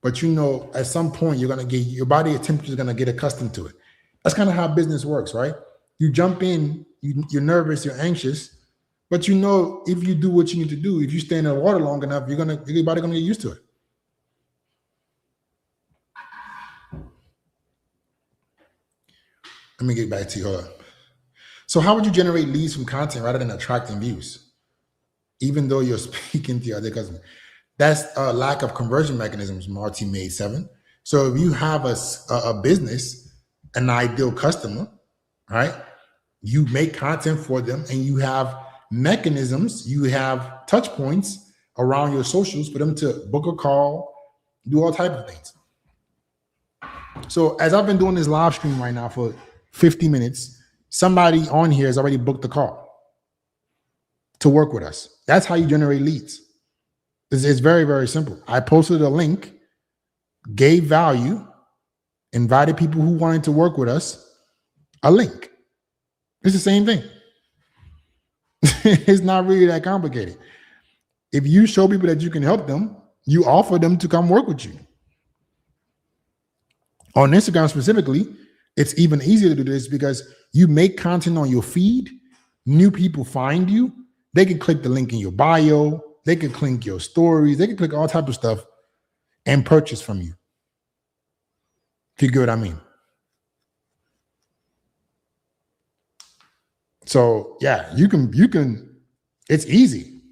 but you know at some point you're gonna get, your body temperature is gonna get accustomed to it. That's kind of how business works, right? You jump in, you're nervous, you're anxious, but you know if you do what you need to do, if you stay in the water long enough, your body gonna get used to it. Let me get back to you. So how would you generate leads from content rather than attracting views, even though you're speaking to your other customers? That's a lack of conversion mechanisms, Marty Made 7. So if you have a business, an ideal customer, right? You make content for them and you have mechanisms, you have touch points around your socials for them to book a call, do all types of things. So as I've been doing this live stream right now for 50 minutes, somebody on here has already booked the call to work with us. That's how you generate leads. It's very, very simple. I posted a link, gave value, invited people who wanted to work with us, a link. It's the same thing. It's not really that complicated. If you show people that you can help them, you offer them to come work with you. On Instagram specifically, it's even easier to do this because you make content on your feed, new people find you, they can click the link in your bio, they can click your stories, they can click all type of stuff and purchase from you. If you get what I mean. So yeah, you can, it's easy.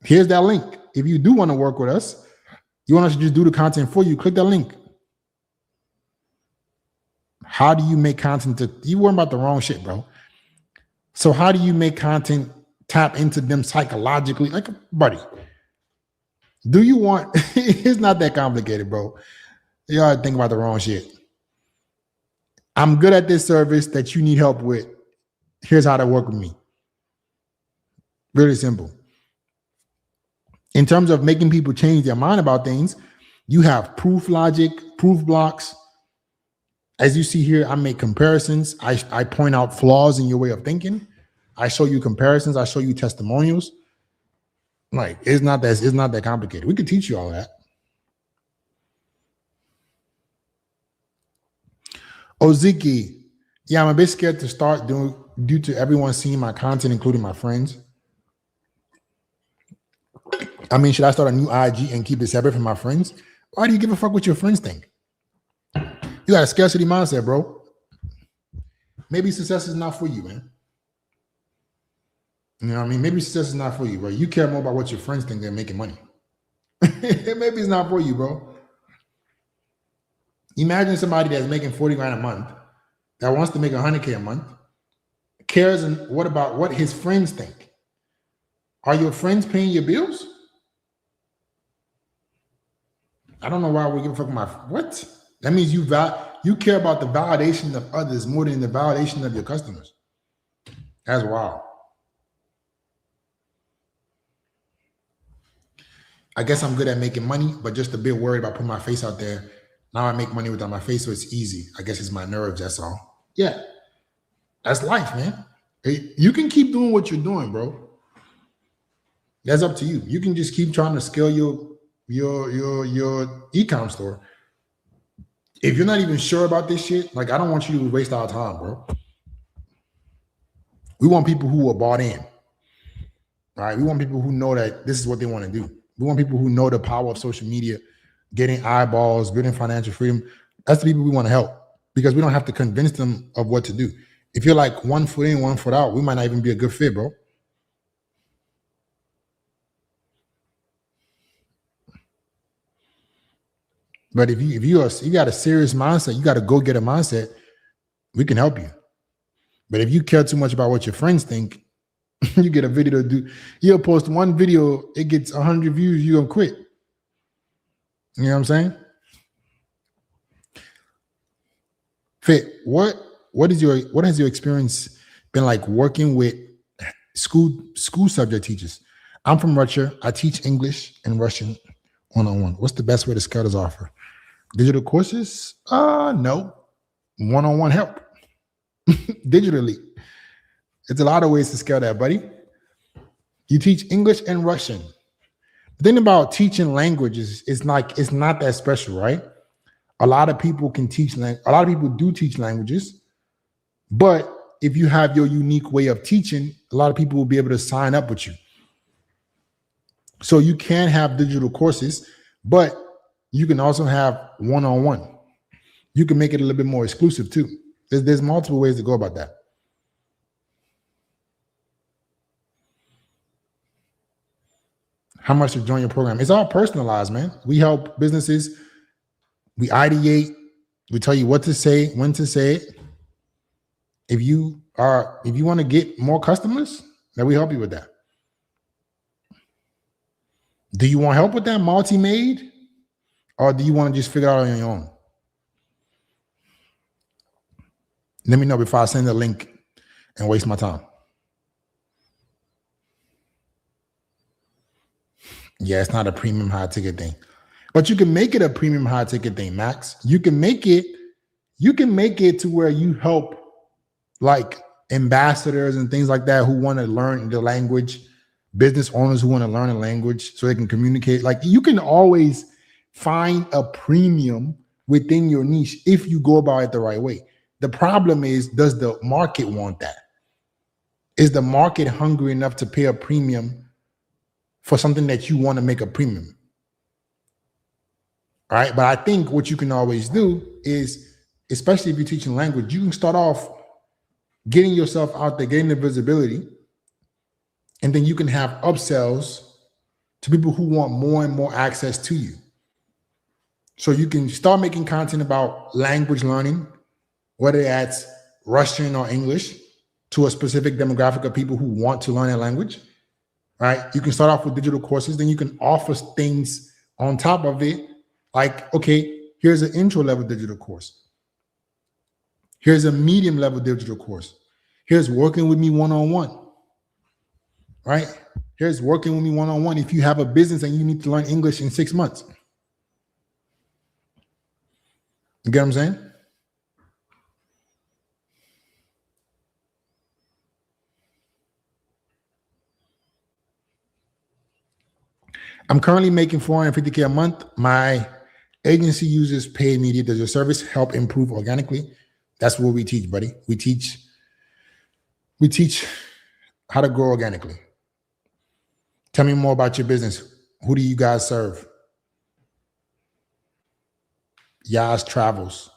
Here's that link. If you do want to work with us, you want us to just do the content for you, click that link. How do you make content you worry about the wrong shit, bro. So how do you make content tap into them psychologically? Like, buddy, do you want, it's not that complicated, bro. You gotta think about the wrong shit. I'm good at this service that you need help with. Here's how to work with me. Really simple. In terms of making people change their mind about things, you have proof logic, proof blocks. As you see here, I make comparisons. I point out flaws in your way of thinking. I show you comparisons. I show you testimonials. Like, it's not that complicated. We could teach you all that. Oziki, yeah, I'm a bit scared to start due to everyone seeing my content, including my friends. I mean, should I start a new IG and keep it separate from my friends? Why do you give a fuck what your friends think? You got a scarcity mindset, bro. Maybe success is not for you, man. You know what I mean? Maybe success is not for you, bro. You care more about what your friends think than making money. Maybe it's not for you, bro. Imagine somebody that's making 40 grand a month that wants to make 100K a month, cares and what about what his friends think? Are your friends paying your bills? I don't know why we give a fuck about what? That means you care about the validation of others more than the validation of your customers. That's wild. I guess I'm good at making money, but just a bit worried about putting my face out there. Now I make money without my face, so it's easy. I guess it's my nerves, that's all. Yeah, that's life, man. You can keep doing what you're doing, bro. That's up to you. You can just keep trying to scale your e-com store. If you're not even sure about this shit, like, I don't want you to waste our time, bro. We want people who are bought in. All right, we want people who know that this is what they want to do. We want people who know the power of social media, getting eyeballs, building financial freedom. That's the people we want to help. because we don't have to convince them of what to do. If you're like 1 foot in, 1 foot out, we might not even be a good fit, bro. But if you got a serious mindset, you got a go get a mindset, we can help you. But if you care too much about what your friends think, you get a video to do, you'll post one video, it gets 100 views, you're gonna quit. You know what I'm saying? Fit, what has your experience been like working with school subject teachers? I'm from Russia. I teach English and Russian one-on-one. What's the best way to scale this offer? Digital courses? No. One-on-one help. Digitally. It's a lot of ways to scale that, buddy. You teach English and Russian. The thing about teaching languages is it's not that special, right? A lot of people can teach, a lot of people do teach languages, but if you have your unique way of teaching, a lot of people will be able to sign up with you. So you can have digital courses, but you can also have one-on-one. You can make it a little bit more exclusive too. There's multiple ways to go about that. How much to join your program? It's all personalized, man. We help businesses. We ideate. We tell you what to say, when to say it. If you want to get more customers, then we help you with that. Do you want help with that multi-made, or do you want to just figure it out on your own? Let me know before I send the link and waste my time. Yeah, it's not a premium high ticket thing, but you can make it a premium high ticket thing, Max. You can make it to where you help like ambassadors and things like that who want to learn the language, business owners who want to learn a language so they can communicate. Like, you can always find a premium within your niche if you go about it the right way. The problem is, does the market want that? Is the market hungry enough to pay a premium for something that you want to make a premium? All right. But I think what you can always do is, especially if you're teaching language, you can start off getting yourself out there, getting the visibility, and then you can have upsells to people who want more and more access to you. So you can start making content about language learning, whether that's Russian or English, to a specific demographic of people who want to learn that language, right? You can start off with digital courses, then you can offer things on top of it. Like, okay, here's an intro level digital course. Here's a medium level digital course. Here's working with me one-on-one, right? Here's working with me one-on-one if you have a business and you need to learn English in 6 months. You get what I'm saying? I'm currently making $450K a month. My agency uses paid media. Does your service help improve organically? That's what we teach, buddy. We teach how to grow organically. Tell me more about your business. Who do you guys serve? Yas Travels.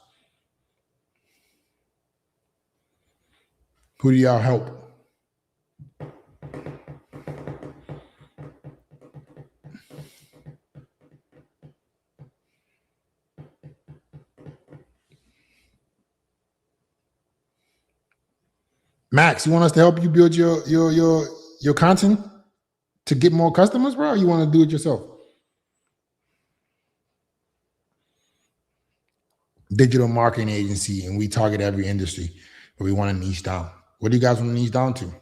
Who do y'all help? Max, you want us to help you build your content to get more customers, bro? Or you want to do it yourself? Digital marketing agency, and we target every industry, but we want to niche down. What do you guys want to niche down to?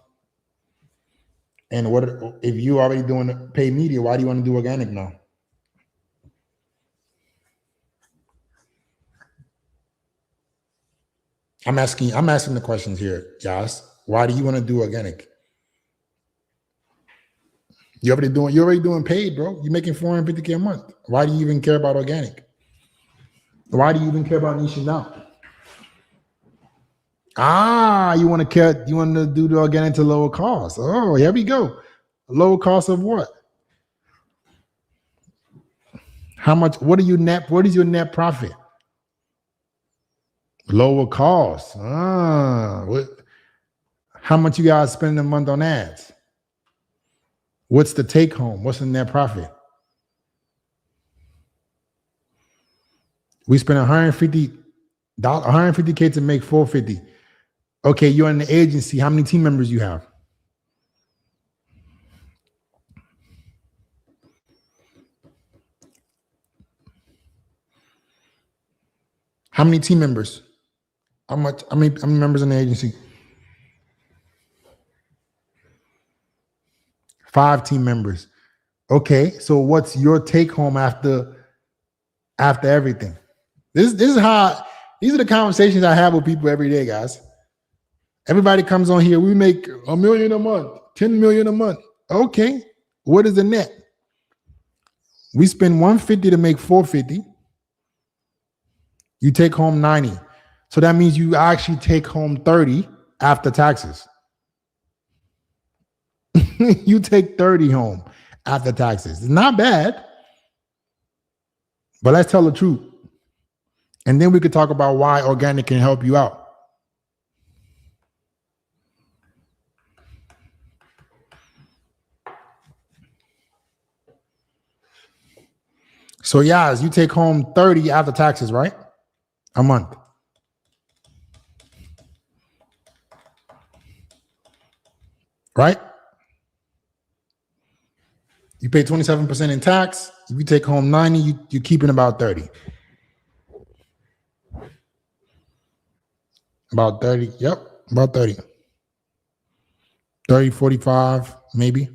And what if you already doing paid media? Why do you want to do organic now? I'm asking the questions here, Jas. Why do you want to do organic? You're already doing paid, bro. You're making $450K a month. Why do you even care about organic? Why do you even care about niching down? You want to do the organic to lower cost. Oh, here we go. Lower cost of what? How much? What is your net profit? Lower costs. How much you guys spend a month on ads? What's the take home? What's the net profit? We spend $150K to make $450. Okay, you're in the agency. How many team members you have? How many team members? How many members in the agency? 5 team members. Okay, so what's your take home after everything? This is how, these are the conversations I have with people every day, guys. Everybody comes on here. We make $1 million a month, 10 million a month. Okay, what is the net? We spend 150 to make 450. You take home 90. So that means you actually take home 30 after taxes. You take 30 home after taxes. It's not bad. But let's tell the truth. And then we could talk about why organic can help you out. So Yaz, you take home 30 after taxes, right? A month. Right? You pay 27% in tax. If you take home 90, you're keeping about 30. About 30. Yep, about 30. 30, 45, maybe.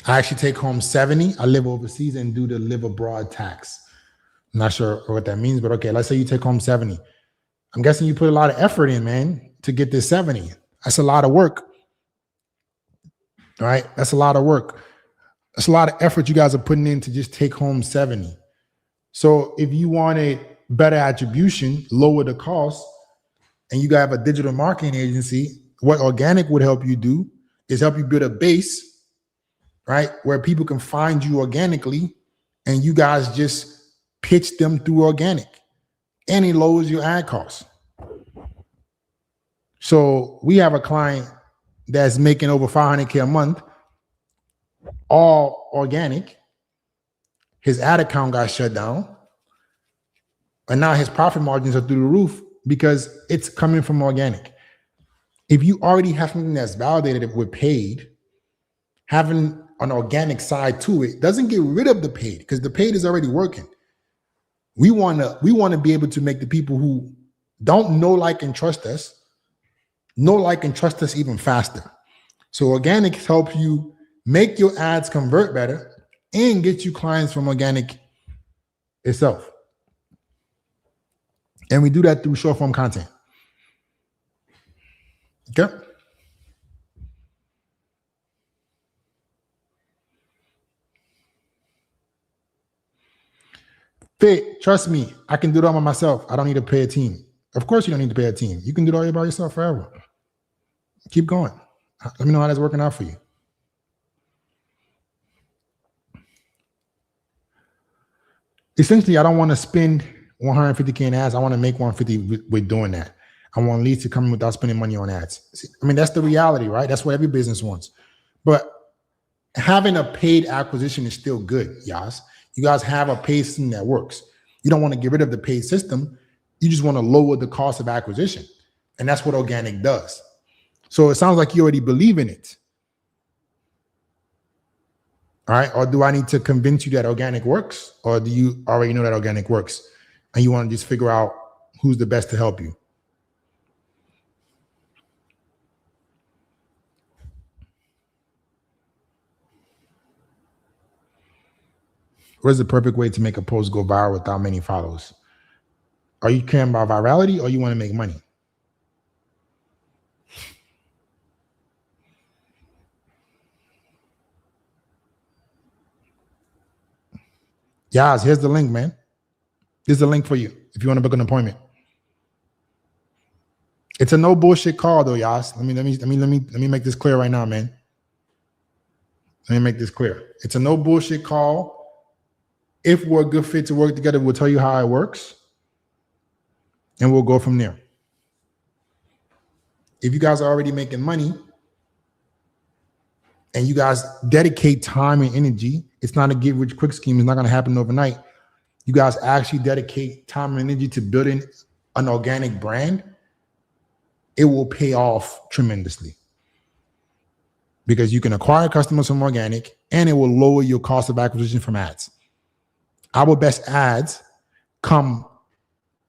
I actually take home 70. I live overseas and do the live abroad tax. I'm not sure what that means, but okay, let's say you take home 70. I'm guessing you put a lot of effort in, man, to get this 70. That's a lot of work. All right, that's a lot of work. That's a lot of effort you guys are putting in to just take home 70. So if you wanted better attribution, lower the cost, and you have a digital marketing agency, what organic would help you do is help you build a base, right, where people can find you organically, and you guys just pitch them through organic, and it lowers your ad costs. So we have a client that's making over $500K a month, all organic. His ad account got shut down, and now his profit margins are through the roof because it's coming from organic. If you already have something that's validated with paid, having an organic side to it doesn't get rid of the paid, because the paid is already working. We want to be able to make the people who don't know, like, and trust us know, like, and trust us even faster. So organic helps you make your ads convert better and get you clients from organic itself. And we do that through short form content. Okay. Fit, trust me, I can do it all by myself. I don't need to pay a team. Of course you don't need to pay a team. You can do it all by yourself forever. Keep going. Let me know how that's working out for you. Essentially, I don't want to spend $150K in ads. I want to make $150 with doing that. I want leads to come in without spending money on ads. See, I mean, that's the reality, right? That's what every business wants. But having a paid acquisition is still good, Yas. You guys have a paid system that works. You don't want to get rid of the paid system. You just want to lower the cost of acquisition. And that's what organic does. So it sounds like you already believe in it. All right. Or do I need to convince you that organic works? Or do you already know that organic works and you want to just figure out who's the best to help you? What is the perfect way to make a post go viral without many followers? Are you caring about virality or you want to make money? Yas, here's the link, man. Here's the link for you if you want to book an appointment. It's a no bullshit call though, Yas. Let me make this clear right now, man. Let me make this clear. It's a no bullshit call. If we're a good fit to work together, we'll tell you how it works, and we'll go from there. If you guys are already making money and you guys dedicate time and energy, it's not a get rich quick scheme. It's not going to happen overnight. You guys actually dedicate time and energy to building an organic brand, it will pay off tremendously. Because you can acquire customers from organic and it will lower your cost of acquisition from ads. Our best ads come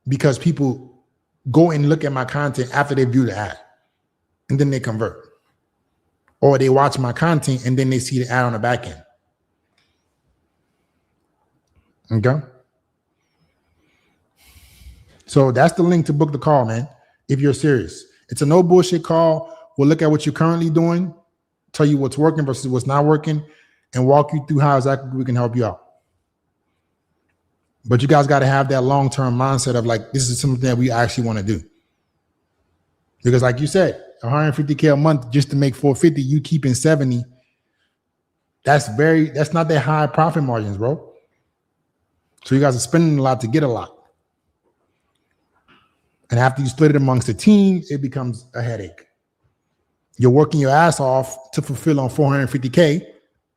because people go and look at my content after they view the ad and then they convert. Or they watch my content and then they see the ad on the back end. Okay? So that's the link to book the call, man, if you're serious. It's a no bullshit call. We'll look at what you're currently doing, tell you what's working versus what's not working, and walk you through how exactly we can help you out. But you guys got to have that long-term mindset of like, this is something that we actually want to do. Because like you said, $150K a month just to make $450, you keeping 70. That's not that high profit margins, bro. So you guys are spending a lot to get a lot. And after you split it amongst the team, it becomes a headache. You're working your ass off to fulfill on 450K.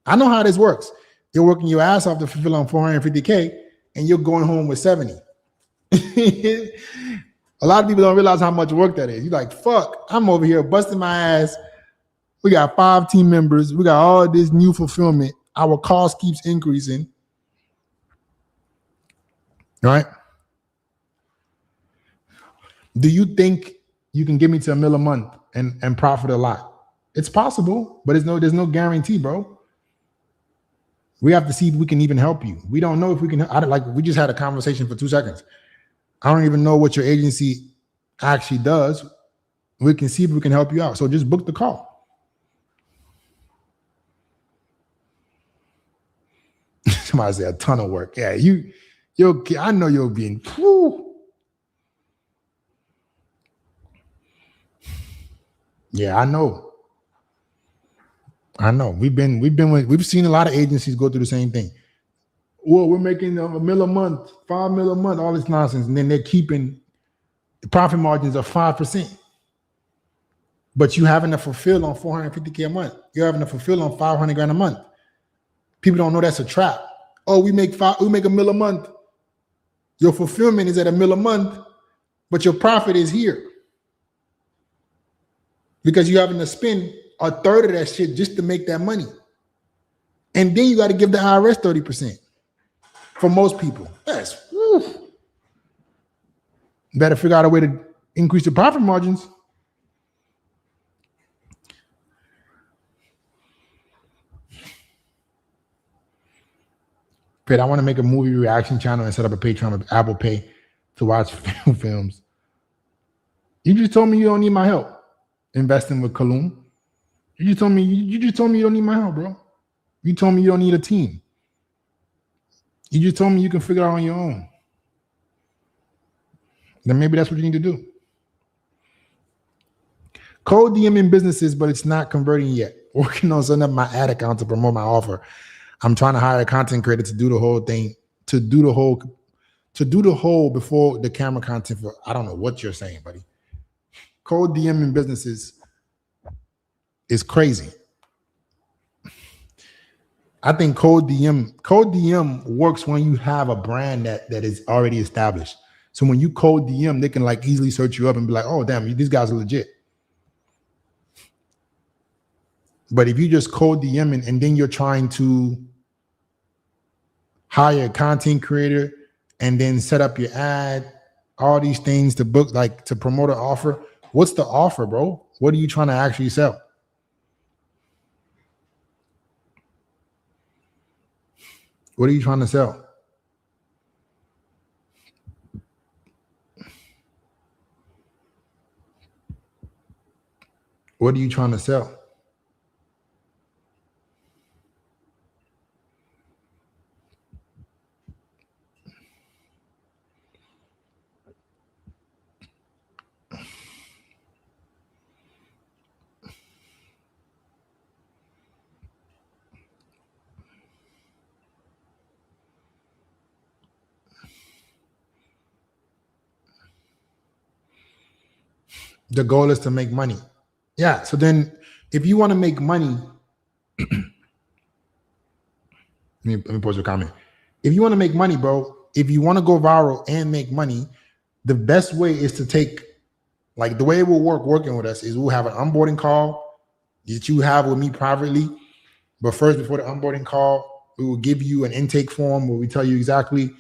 I know how this works. You're working your ass off to fulfill on 450K and you're going home with 70. A lot of people don't realize how much work that is. You're like, fuck, I'm over here busting my ass. We got 5 team members. We got all this new fulfillment. Our cost keeps increasing. Right? Do you think you can get me to $1 million a month and profit a lot? It's possible, but there's no guarantee, bro. We have to see if we can even help you. We don't know if we can. We just had a conversation for 2 seconds. I don't even know what your agency actually does. We can see if we can help you out. So just book the call. Somebody say a ton of work. Yeah, I know you're being. Whew. Yeah, I know. We've seen a lot of agencies go through the same thing. Well, we're making $1 million a month, $5 million a month, all this nonsense, and then they're keeping the profit margins of 5%. But you having to fulfill on 450K a month. You're having to fulfill on 500 grand a month. People don't know that's a trap. Oh, we make $1 million a month. Your fulfillment is at $1 million a month, but your profit is here. Because you're having to spend a third of that shit just to make that money. And then you got to give the IRS 30%. For most people. Yes. Woo. Better figure out a way to increase the profit margins. Pete, I want to make a movie reaction channel and set up a Patreon with Apple Pay to watch films. You just told me you don't need my help investing with Kalum. You just told me you don't need my help, bro. You told me you don't need a team. You just told me you can figure it out on your own. Then maybe that's what you need to do. Cold DMing businesses, but it's not converting yet. Working on setting up my ad account to promote my offer. I'm trying to hire a content creator to do the whole thing, to do the whole before the camera content for, I don't know what you're saying, buddy. Cold DMing businesses is crazy. I think cold DM works when you have a brand that is already established. So when you cold DM, they can like easily search you up and be like, oh, damn, these guys are legit. But if you just cold DM and then you're trying to hire a content creator and then set up your ad, all these things to book, like to promote an offer, what's the offer, bro? What are you trying to actually sell? What are you trying to sell? What are you trying to sell? The goal is to make money. Yeah. So then if you want to make money, let me pause your comment. If you want to make money, bro, if you want to go viral and make money, the best way is to take, like the way it will work working with us is we'll have an onboarding call that you have with me privately. But first, before the onboarding call, we will give you an intake form where we tell you exactly,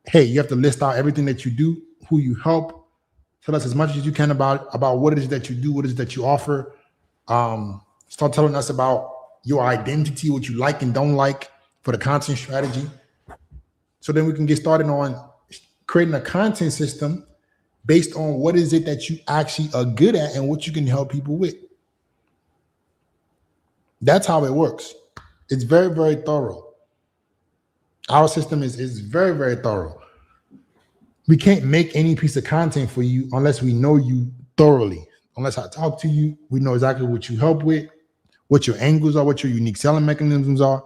hey, you have to list out everything that you do, who you help. Tell us as much as you can about what it is that you do, what it is that you offer. Start telling us about your identity, what you like and don't like for the content strategy. So then we can get started on creating a content system based on what is it that you actually are good at and what you can help people with. That's how it works. It's very, very thorough. Our system is very, very thorough. We can't make any piece of content for you unless we know you thoroughly. Unless I talk to you, we know exactly what you help with, what your angles are, what your unique selling mechanisms are,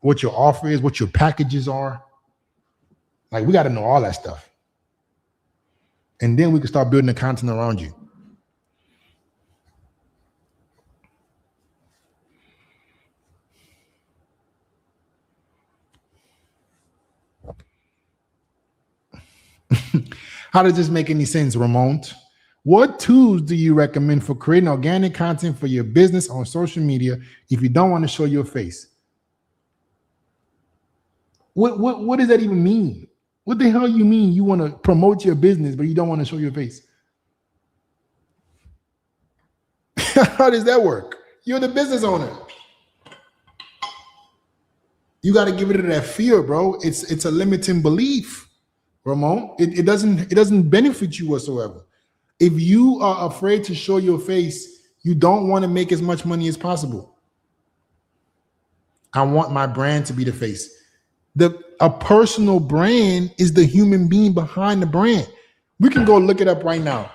what your offer is, what your packages are. Like, we got to know all that stuff. And then we can start building the content around you. How does this make any sense, Ramon? What tools do you recommend for creating organic content for your business on social media if you don't want to show your face? What does that even mean? What the hell you mean you want to promote your business, but you don't want to show your face? How does that work? You're the business owner. You got to give rid of that fear, bro. It's a limiting belief, Ramon. It doesn't benefit you whatsoever. If you are afraid to show your face, you don't want to make as much money as possible. I want my brand to be the face. A personal brand is the human being behind the brand. We can go look it up right now.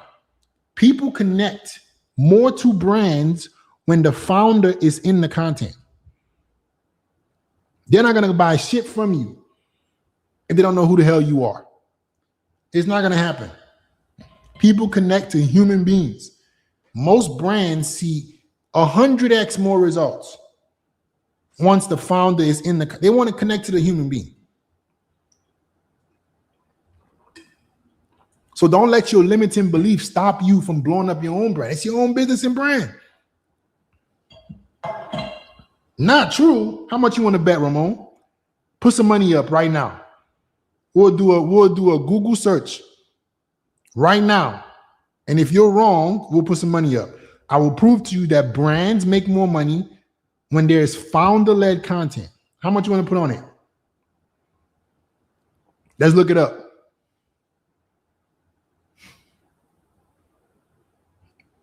People connect more to brands when the founder is in the content. They're not going to buy shit from you if they don't know who the hell you are. It's not going to happen. People connect to human beings. Most brands see 100x more results once the founder is in the. They want to connect to the human being. So don't let your limiting belief stop you from blowing up your own brand. It's your own business and brand. Not true. How much you want to bet, Ramon? Put some money up right now. We'll do a Google search right now. And if you're wrong, we'll put some money up. I will prove to you that brands make more money when there's founder-led content. How much you want to put on it? Let's look it up.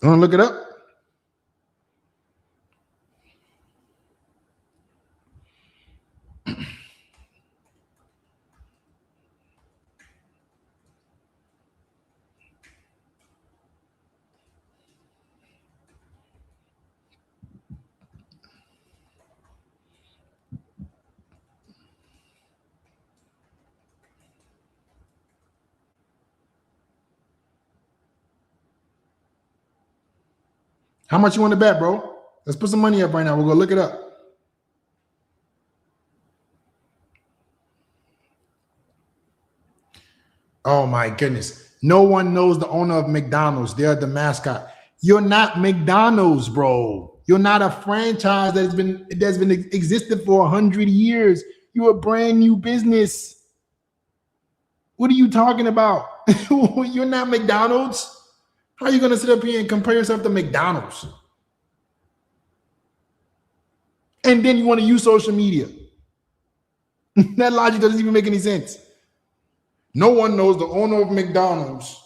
You want to look it up? How much you want to bet, bro? Let's put some money up right now. We'll go look it up. Oh my goodness. No one knows the owner of McDonald's. They're the mascot. You're not McDonald's, bro. You're not a franchise that's been existed for 100 years. You're a brand new business. What are you talking about? You're not McDonald's. How are you going to sit up here and compare yourself to McDonald's? And then you want to use social media. That logic doesn't even make any sense. No one knows the owner of McDonald's.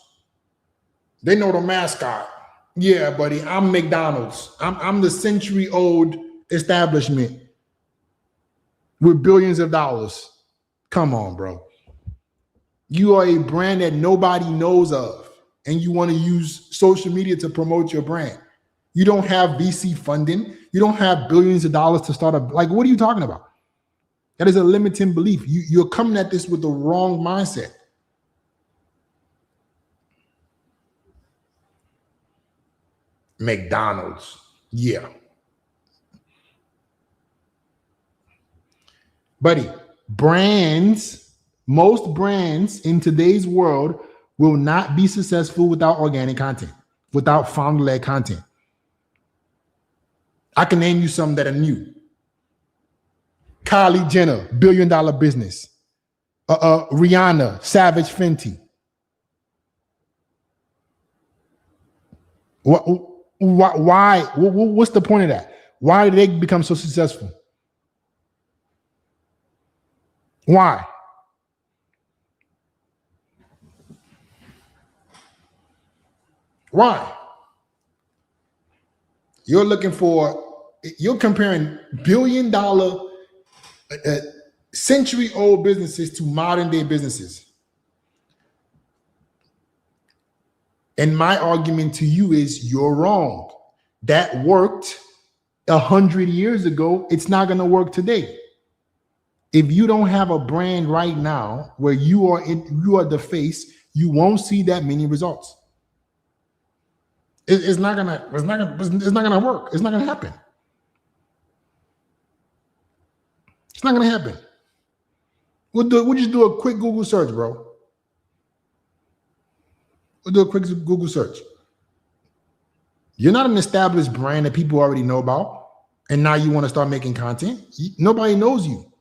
They know the mascot. Yeah, buddy, I'm McDonald's. I'm the century-old establishment with billions of dollars. Come on, bro. You are a brand that nobody knows of, and you want to use social media to promote your brand. You don't have VC funding. You don't have billions of dollars to start up. Like, what are you talking about? That is a limiting belief. You're coming at this with the wrong mindset. McDonald's. Yeah. Buddy, most brands in today's world will not be successful without organic content, without founder-led content. I can name you some that are new. Kylie Jenner, $1 billion business. Rihanna, Savage Fenty. Why? What's the point of that? Why did they become so successful? Why? Why? You're comparing $1 billion century-old businesses to modern-day businesses. And my argument to you is you're wrong. That worked 100 years ago. It's not going to work today. If you don't have a brand right now where you are the face, you won't see that many results. It's not gonna work. It's not gonna happen. It's not gonna happen. We'll just do a quick Google search, bro. We'll do a quick Google search. You're not an established brand that people already know about, and now you want to start making content. Nobody knows you.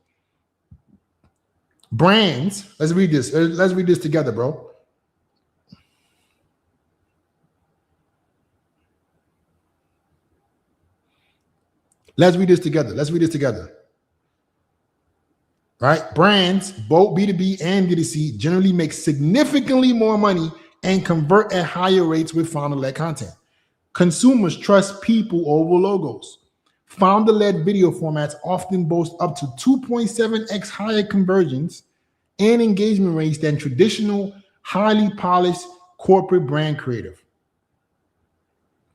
Brands. Let's read this. Let's read this together, bro. Let's read this together. Right? Brands, both B2B and D2C, generally make significantly more money and convert at higher rates with founder-led content. Consumers trust people over logos. Founder-led video formats often boast up to 2.7x higher conversions and engagement rates than traditional, highly polished corporate brand creative.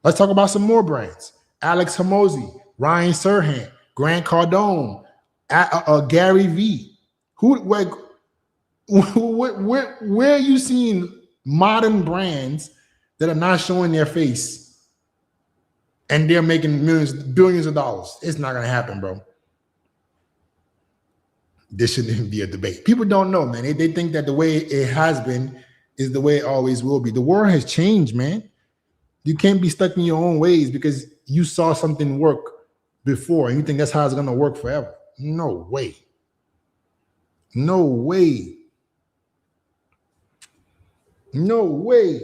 Let's talk about some more brands. Alex Hormozi, Ryan Serhant, Grant Cardone, Gary Vee. Where are you seeing modern brands that are not showing their face and they're making billions of dollars? It's not gonna happen, bro. This shouldn't even be a debate. People don't know, man. They think that the way it has been is the way it always will be. The world has changed, man. You can't be stuck in your own ways because you saw something work before and you think that's how it's gonna work forever. No way. No way. No way.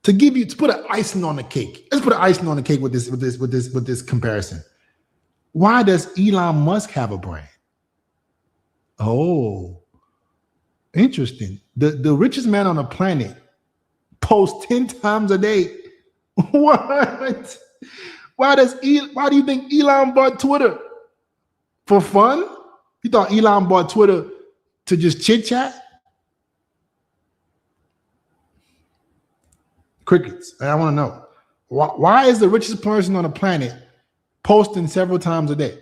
To put an icing on the cake. Let's put an icing on the cake with this comparison. Why does Elon Musk have a brand? Oh, interesting. The richest man on the planet posts 10 times a day. What? Why do you think Elon bought Twitter? For fun? You thought Elon bought Twitter to just chit chat? Crickets. I want to know. Why is the richest person on the planet posting several times a day?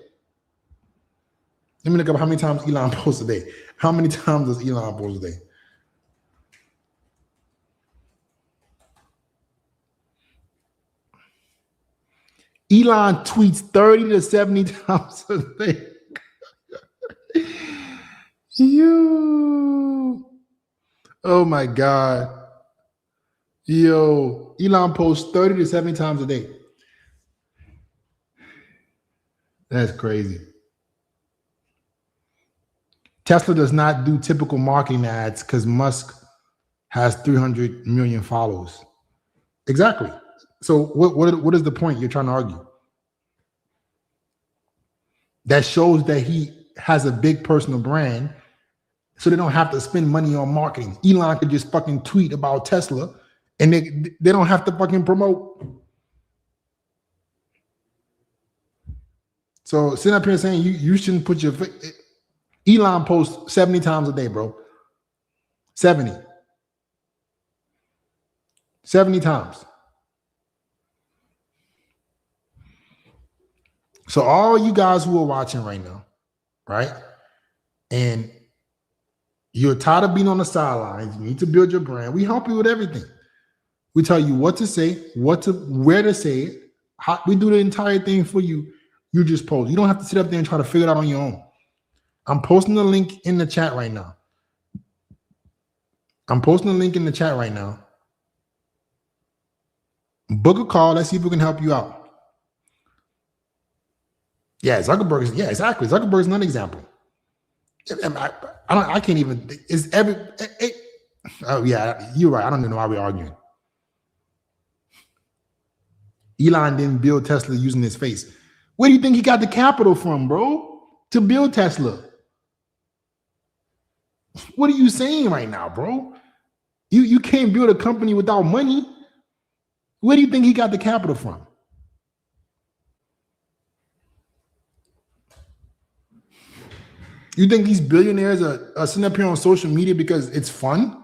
Let me look up how many times Elon posts a day. How many times does Elon post a day? Elon tweets 30 to 70 times a day. Oh my God. Yo, Elon posts 30 to 70 times a day. That's crazy. Tesla does not do typical marketing ads because Musk has 300 million followers. Exactly. So what is the point you're trying to argue? That shows that he has a big personal brand, so they don't have to spend money on marketing. Elon could just fucking tweet about Tesla and they don't have to fucking promote. So sitting up here saying you shouldn't put your... Elon posts 70 times a day, bro. 70 times. So all you guys who are watching right now, right? And you're tired of being on the sidelines. You need to build your brand. We help you with everything. We tell you what to say, where to say it. We do the entire thing for you. You just post. You don't have to sit up there and try to figure it out on your own. I'm posting the link in the chat right now. Book a call. Let's see if we can help you out. Yeah, Zuckerberg. Yeah, exactly. Zuckerberg's another example. I can't even. Oh yeah, you're right. I don't even know why we're arguing. Elon didn't build Tesla using his face. Where do you think he got the capital from, bro, to build Tesla? What are you saying right now, bro? You can't build a company without money. Where do you think he got the capital from? You think these billionaires are sitting up here on social media because it's fun?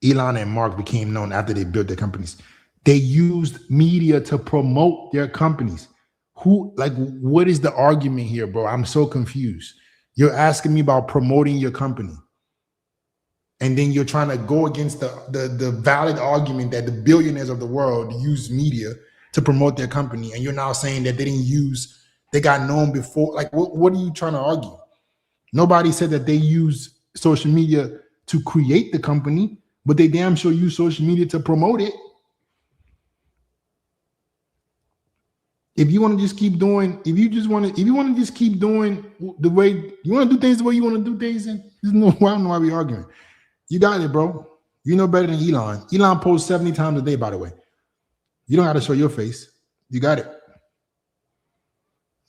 Elon and Mark became known after they built their companies. They used media to promote their companies. What is the argument here, bro? I'm so confused. You're asking me about promoting your company. And then you're trying to go against the valid argument that the billionaires of the world use media to promote their company. And you're now saying that they got known before. Like, what are you trying to argue? Nobody said that they use social media to create the company, but they damn sure use social media to promote it. If you want to just keep doing, if you want to just keep doing the way you want to do things the way you want to do things, and I don't know why we're arguing. You got it, bro. You know better than Elon. Elon posts 70 times a day, by the way. You don't got to show your face. You got it.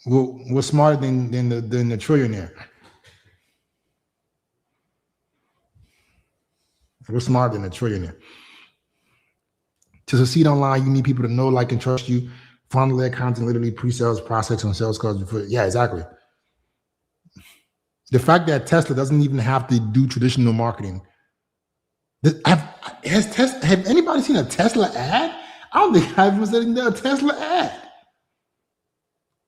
We're smarter than the trillionaire. We're smarter than a trillionaire. To succeed online, you need people to know, like, and trust you. Funnel-led content, literally pre-sales, prospects, and sales calls. Yeah, exactly. The fact that Tesla doesn't even have to do traditional marketing. Have anybody seen a Tesla ad? I don't think I've ever seen a Tesla ad.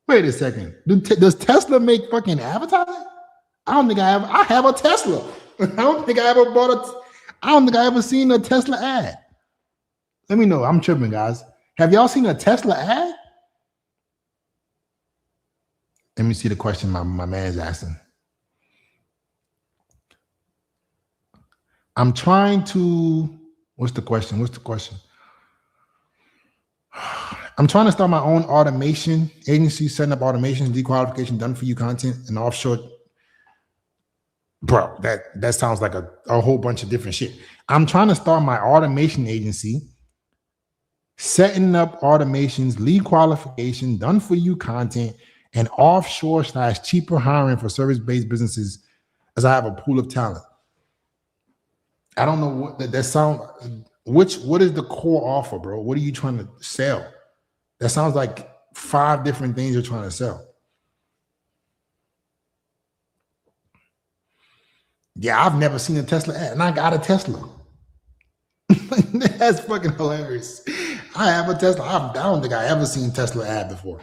Wait a second. Does Tesla make fucking advertising? I don't think I have. I have a Tesla. I don't think I ever seen a Tesla ad. Let me know. I'm tripping, guys. Have y'all seen a Tesla ad? Let me see the question my man's asking. I'm trying to, what's the question? I'm trying to start my own automation agency, setting up automation, dequalification, done for you content, and offshore. Bro, that sounds like a whole bunch of different shit. I'm trying to start my automation agency, setting up automations, lead qualification, done for you content, and offshore / cheaper hiring for service-based businesses, as I have a pool of talent. I don't know what that sound. What is the core offer, bro? What are you trying to sell? That sounds like 5 different things you're trying to sell. Yeah, I've never seen a Tesla ad, and I got a Tesla. That's fucking hilarious. I have a Tesla. I don't think I ever seen Tesla ad before.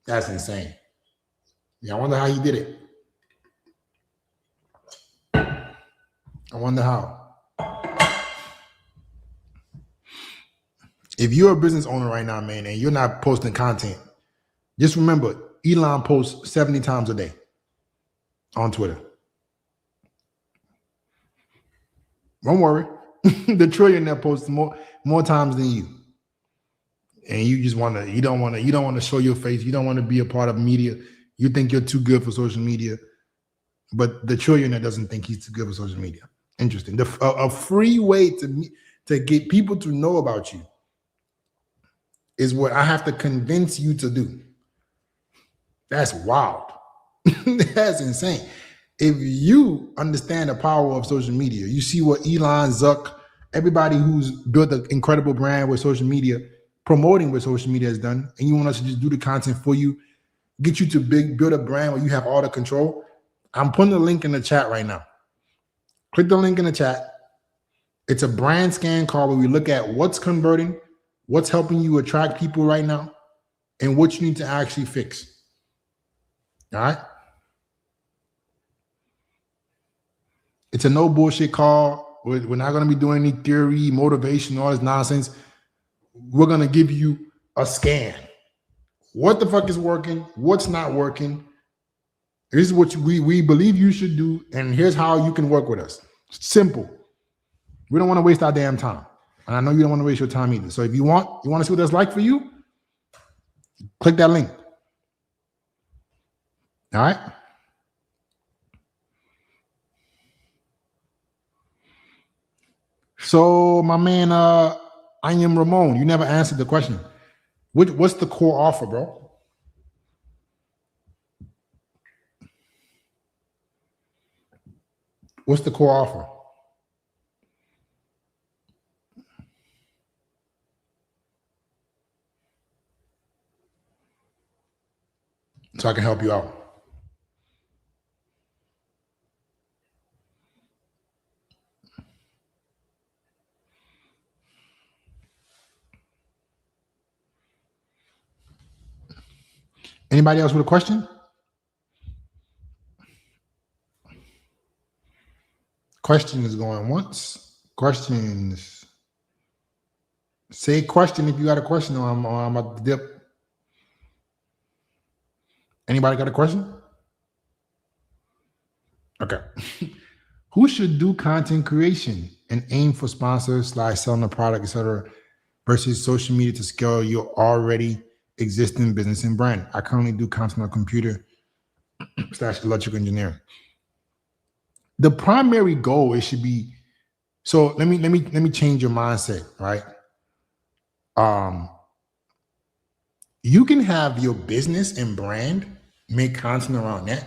That's insane. Yeah, I wonder how he did it. I wonder how. If you're a business owner right now, man, and you're not posting content, just remember, Elon posts 70 times a day on Twitter. Don't worry. The trillionaire posts more times than you. And you just you don't want to show your face. You don't want to be a part of media. You think you're too good for social media. But the trillionaire doesn't think he's too good for social media. Interesting. A free way to get people to know about you is what I have to convince you to do. That's wild. That's insane. If you understand the power of social media, you see what Elon, Zuck, everybody who's built an incredible brand with social media, promoting what social media has done, and you want us to just do the content for you, get you to build a brand where you have all the control. I'm putting the link in the chat right now. Click the link in the chat. It's a brand scan call where we look at what's converting, what's helping you attract people right now, and what you need to actually fix. All right. It's a no bullshit call. We're not going to be doing any theory, motivation, all this nonsense. We're going to give you a scan. What the fuck is working? What's not working? This is what we believe you should do. And here's how you can work with us. Simple. We don't want to waste our damn time. And I know you don't want to waste your time either. So if you want to see what that's like for you, click that link. All right. So my man, I am Ramon. You never answered the question. What's the core offer, bro? What's the core offer? So I can help you out. Anybody else with a question? Question is going once. Questions. Say question if you got a question, or I'm about to dip. Anybody got a question? Okay. Who should do content creation and aim for sponsors, selling a product, etc., versus social media to scale your already existing business and brand? I currently do content on computer / electrical engineering. The primary goal, it should be, so let me change your mindset, right? You can have your business and brand, make content around that,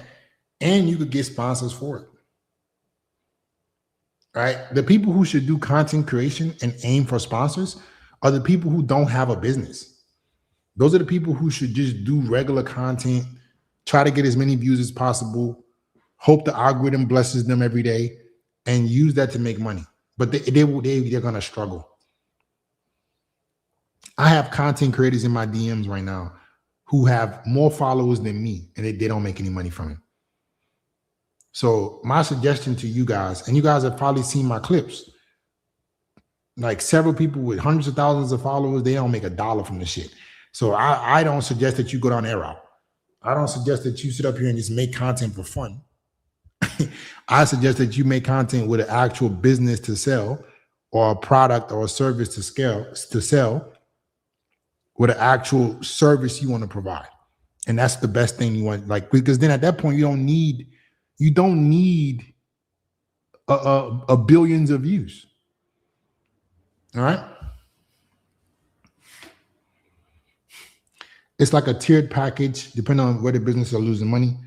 and you could get sponsors for it. Right? The people who should do content creation and aim for sponsors are the people who don't have a business. Those are the people who should just do regular content, try to get as many views as possible, hope the algorithm blesses them every day, and use that to make money. But they're going to struggle. I have content creators in my DMs right now who have more followers than me, and they don't make any money from it. So my suggestion to you guys, and you guys have probably seen my clips, like several people with hundreds of thousands of followers, they don't make $1 from the shit. So I don't suggest that you go down that route. I don't suggest that you sit up here and just make content for fun. I suggest that you make content with an actual business to sell, or a product or a service to sell, with an actual service you want to provide. And that's the best thing you want, because then at that point you don't need a billions of views. All right. It's like a tiered package, depending on where the business are losing money.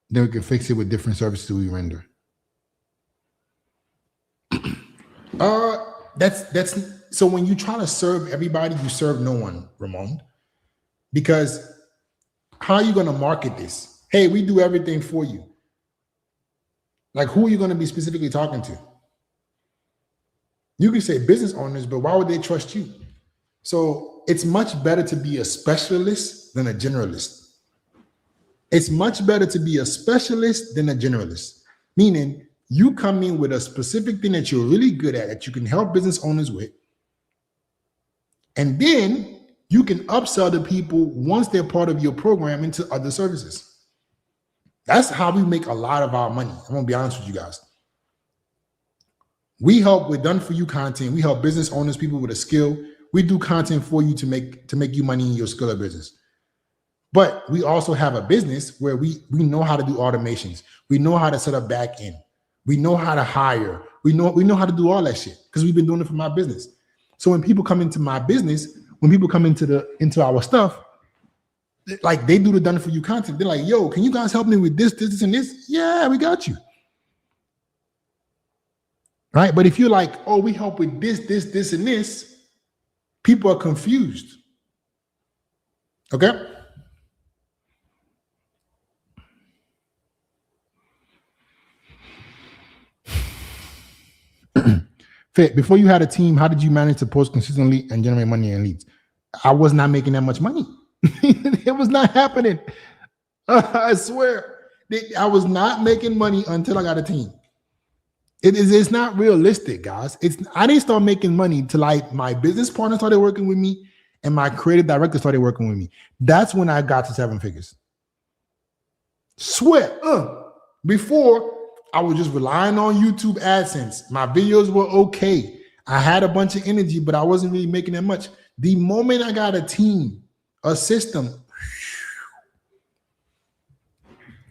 Then we can fix it with different services we render. That's so when you try to serve everybody, you serve no one, Ramon. Because how are you going to market this? Hey, we do everything for you. Like, who are you going to be specifically talking to? You can say business owners, but why would they trust you? So it's much better to be a specialist than a generalist. It's much better to be a specialist than a generalist, meaning you come in with a specific thing that you're really good at, that you can help business owners with. And then you can upsell the people once they're part of your program into other services. That's how we make a lot of our money. I'm going to be honest with you guys. We help with done-for-you content. We help business owners, people with a skill. We do content for you to make you money in your skill of business. But we also have a business where we know how to do automations. We know how to set up back end. We know how to hire. We know how to do all that shit because we've been doing it for my business. So when people come into my business, when people come into our stuff, like they do the done for you content, they're like, yo, can you guys help me with this, and this? Yeah, we got you. Right? But if you're like, oh, we help with this, and this, people are confused. Okay? Fit, before you had a team, how did you manage to post consistently and generate money and leads? I was not making that much money. It was not happening. I swear. I was not making money until I got a team. It's not realistic, guys. I didn't start making money till my business partner started working with me and my creative director started working with me. That's when I got to 7 figures. Swear. Before, I was just relying on YouTube AdSense. My videos were okay. I had a bunch of energy, but I wasn't really making that much. The moment I got a team, a system,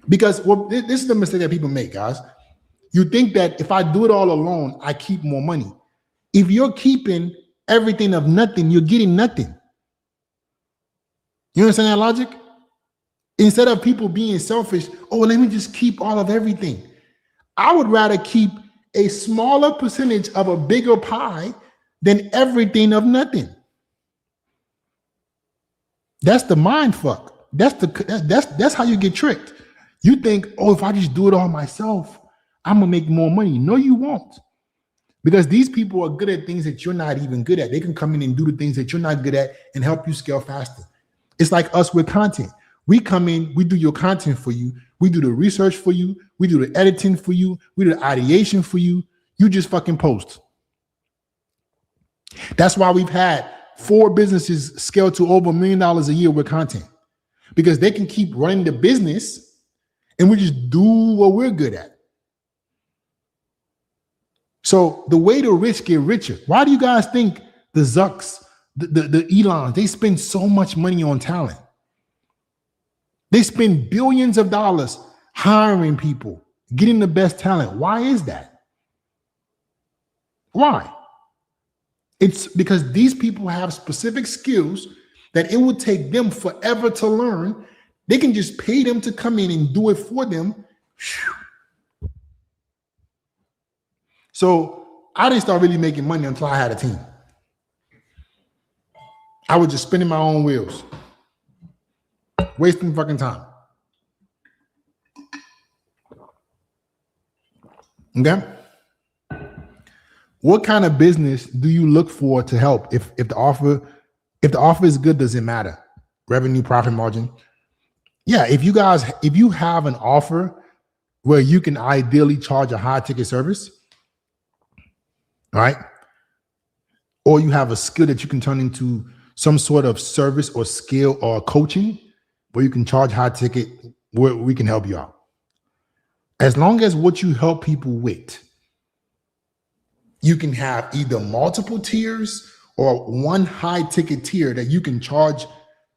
because this is the mistake that people make, guys. You think that if I do it all alone, I keep more money. If you're keeping everything of nothing, you're getting nothing. You understand that logic? Instead of people being selfish, oh, let me just keep all of everything. I would rather keep a smaller percentage of a bigger pie than everything of nothing. That's the mind fuck. That's how you get tricked. You think, oh, if I just do it all myself, I'm gonna make more money. No, you won't. Because these people are good at things that you're not even good at. They can come in and do the things that you're not good at and help you scale faster. It's like us with content. We come in, we do your content for you. We do the research for you. We do the editing for you. We do the ideation for you. You just fucking post. That's why we've had 4 businesses scale to over $1 million a year with content, because they can keep running the business and we just do what we're good at. So the way the rich get richer, why do you guys think the Zucks, the Elons, they spend so much money on talent? They spend billions of dollars hiring people, getting the best talent. Why is that? Why? It's because these people have specific skills that it would take them forever to learn. They can just pay them to come in and do it for them. So I didn't start really making money until I had a team. I was just spinning my own wheels, wasting fucking time. Okay? What kind of business do you look for to help? If the offer is good, does it matter? Revenue, profit margin. Yeah, if you have an offer where you can ideally charge a high ticket service, right? Or you have a skill that you can turn into some sort of service or skill or coaching where you can charge high ticket, where we can help you out. As long as what you help people with, you can have either multiple tiers or one high ticket tier that you can charge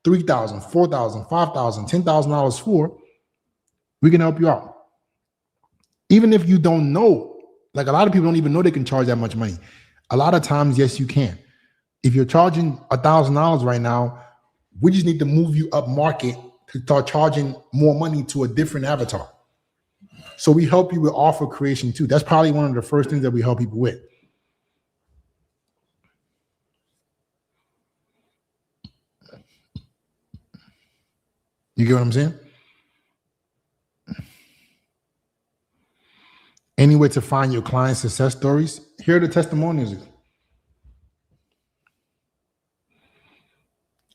$3,000, $4,000, $5,000, $10,000 for, we can help you out. Even if you don't know, like a lot of people don't even know they can charge that much money. A lot of times, yes, you can. If you're charging $1,000 right now, we just need to move you up market to start charging more money to a different avatar. So we help you with offer creation too. That's probably one of the first things that we help people with. You get what I'm saying? Any way to find your client success stories? Here are the testimonials.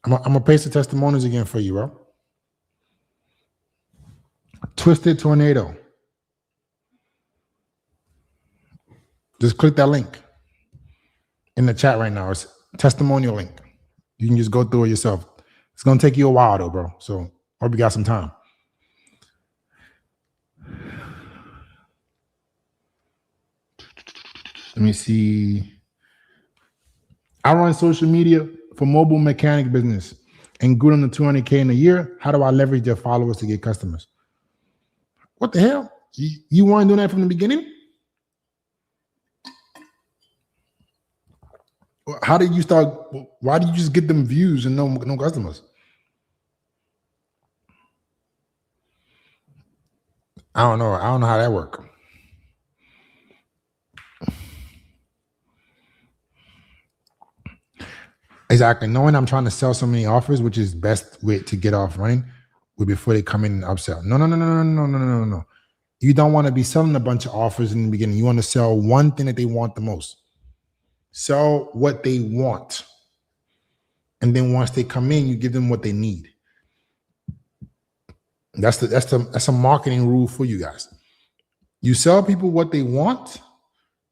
I'm gonna paste the testimonials again for you, bro. Twisted Tornado. Just click that link in the chat right now. It's a testimonial link. You can just go through it yourself. It's gonna take you a while though, bro. So hope you got some time. Let me see. I run social media for mobile mechanic business and grew them to 200K in a year. How do I leverage their followers to get customers? What the hell? You weren't doing that from the beginning? How did you start? Why did you just get them views and no customers? I don't know. I don't know how that works. Exactly. Knowing I'm trying to sell so many offers, which is best way to get off running, would before they come in and upsell. No. You don't want to be selling a bunch of offers in the beginning. You want to sell one thing that they want the most. Sell what they want. And then once they come in, you give them what they need. That's a marketing rule for you guys. You sell people what they want,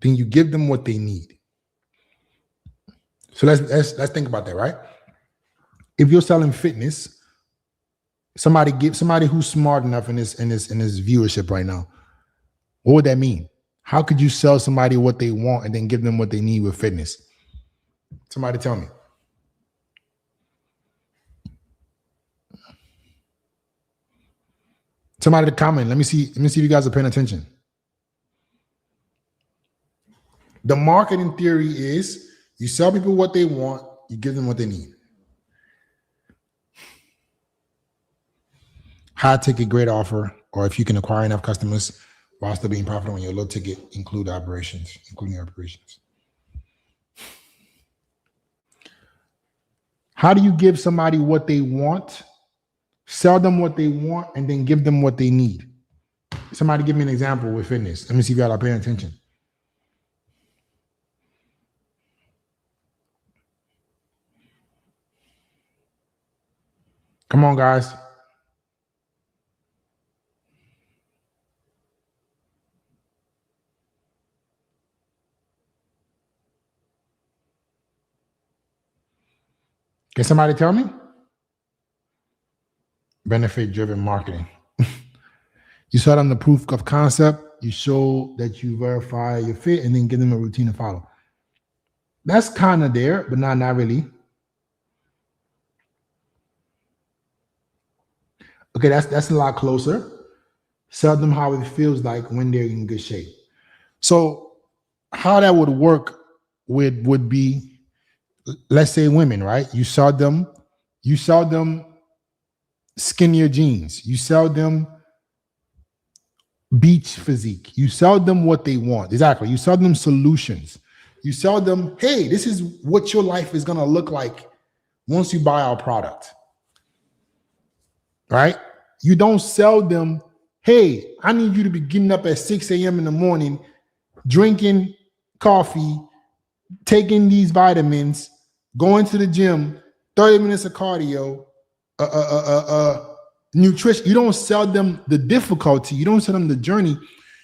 then you give them what they need. So let's think about that, right? If you're selling fitness, somebody who's smart enough in this viewership right now, what would that mean? How could you sell somebody what they want and then give them what they need with fitness? Somebody tell me. Somebody to comment. Let me see if you guys are paying attention. The marketing theory is you sell people what they want, you give them what they need. High ticket, great offer, or if you can acquire enough customers while still being profitable in your low ticket, including operations. How do you give somebody what they want, sell them what they want, and then give them what they need? Somebody give me an example with fitness. Let me see if y'all are paying attention. Come on, guys. Can somebody tell me? Benefit-driven marketing. You sell them the proof of concept. You show that you verify your fit, and then give them a routine to follow. That's kind of there, but not really. Okay, that's a lot closer. Sell them how it feels like when they're in good shape. So how that would work would be, let's say women, right? You sell them skinnier jeans. You sell them beach physique. You sell them what they want. Exactly. You sell them solutions. You sell them, hey, this is what your life is going to look like once you buy our product. Right? You don't sell them, hey, I need you to be getting up at 6 a.m. in the morning, drinking coffee, taking these vitamins, going to the gym, 30 minutes of cardio, nutrition. You don't sell them the difficulty. You don't sell them the journey.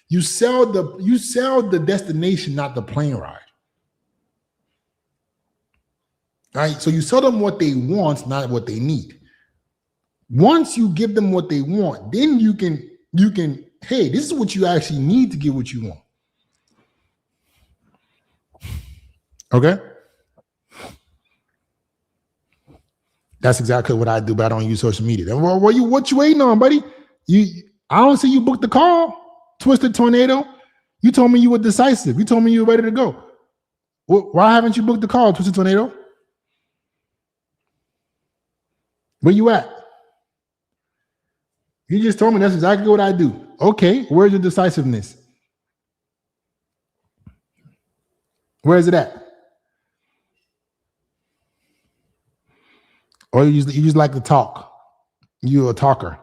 You sell the destination, not the plane ride. Right? So you sell them what they want, not what they need. Once you give them what they want, then you can, hey, this is what you actually need to get what you want. Okay? That's exactly what I do, but I don't use social media. What you waiting on, buddy? I don't see you booked the call, Twisted Tornado. You told me you were decisive. You told me you were ready to go. Why haven't you booked the call, Twisted Tornado? Where you at? You just told me that's exactly what I do. Okay, where's your decisiveness? Where is it at? Or you just like to talk? You're a talker.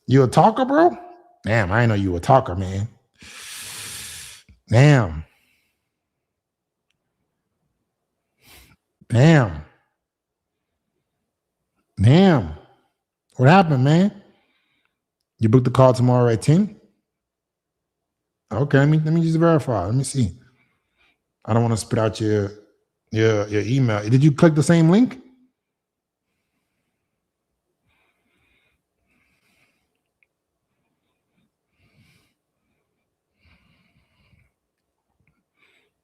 You a talker, bro? Damn, I didn't know you were a talker, man. Damn. What happened, man? You booked the call tomorrow at 10? Okay, let me just verify. Let me see. I don't want to spit out your email. Did you click the same link?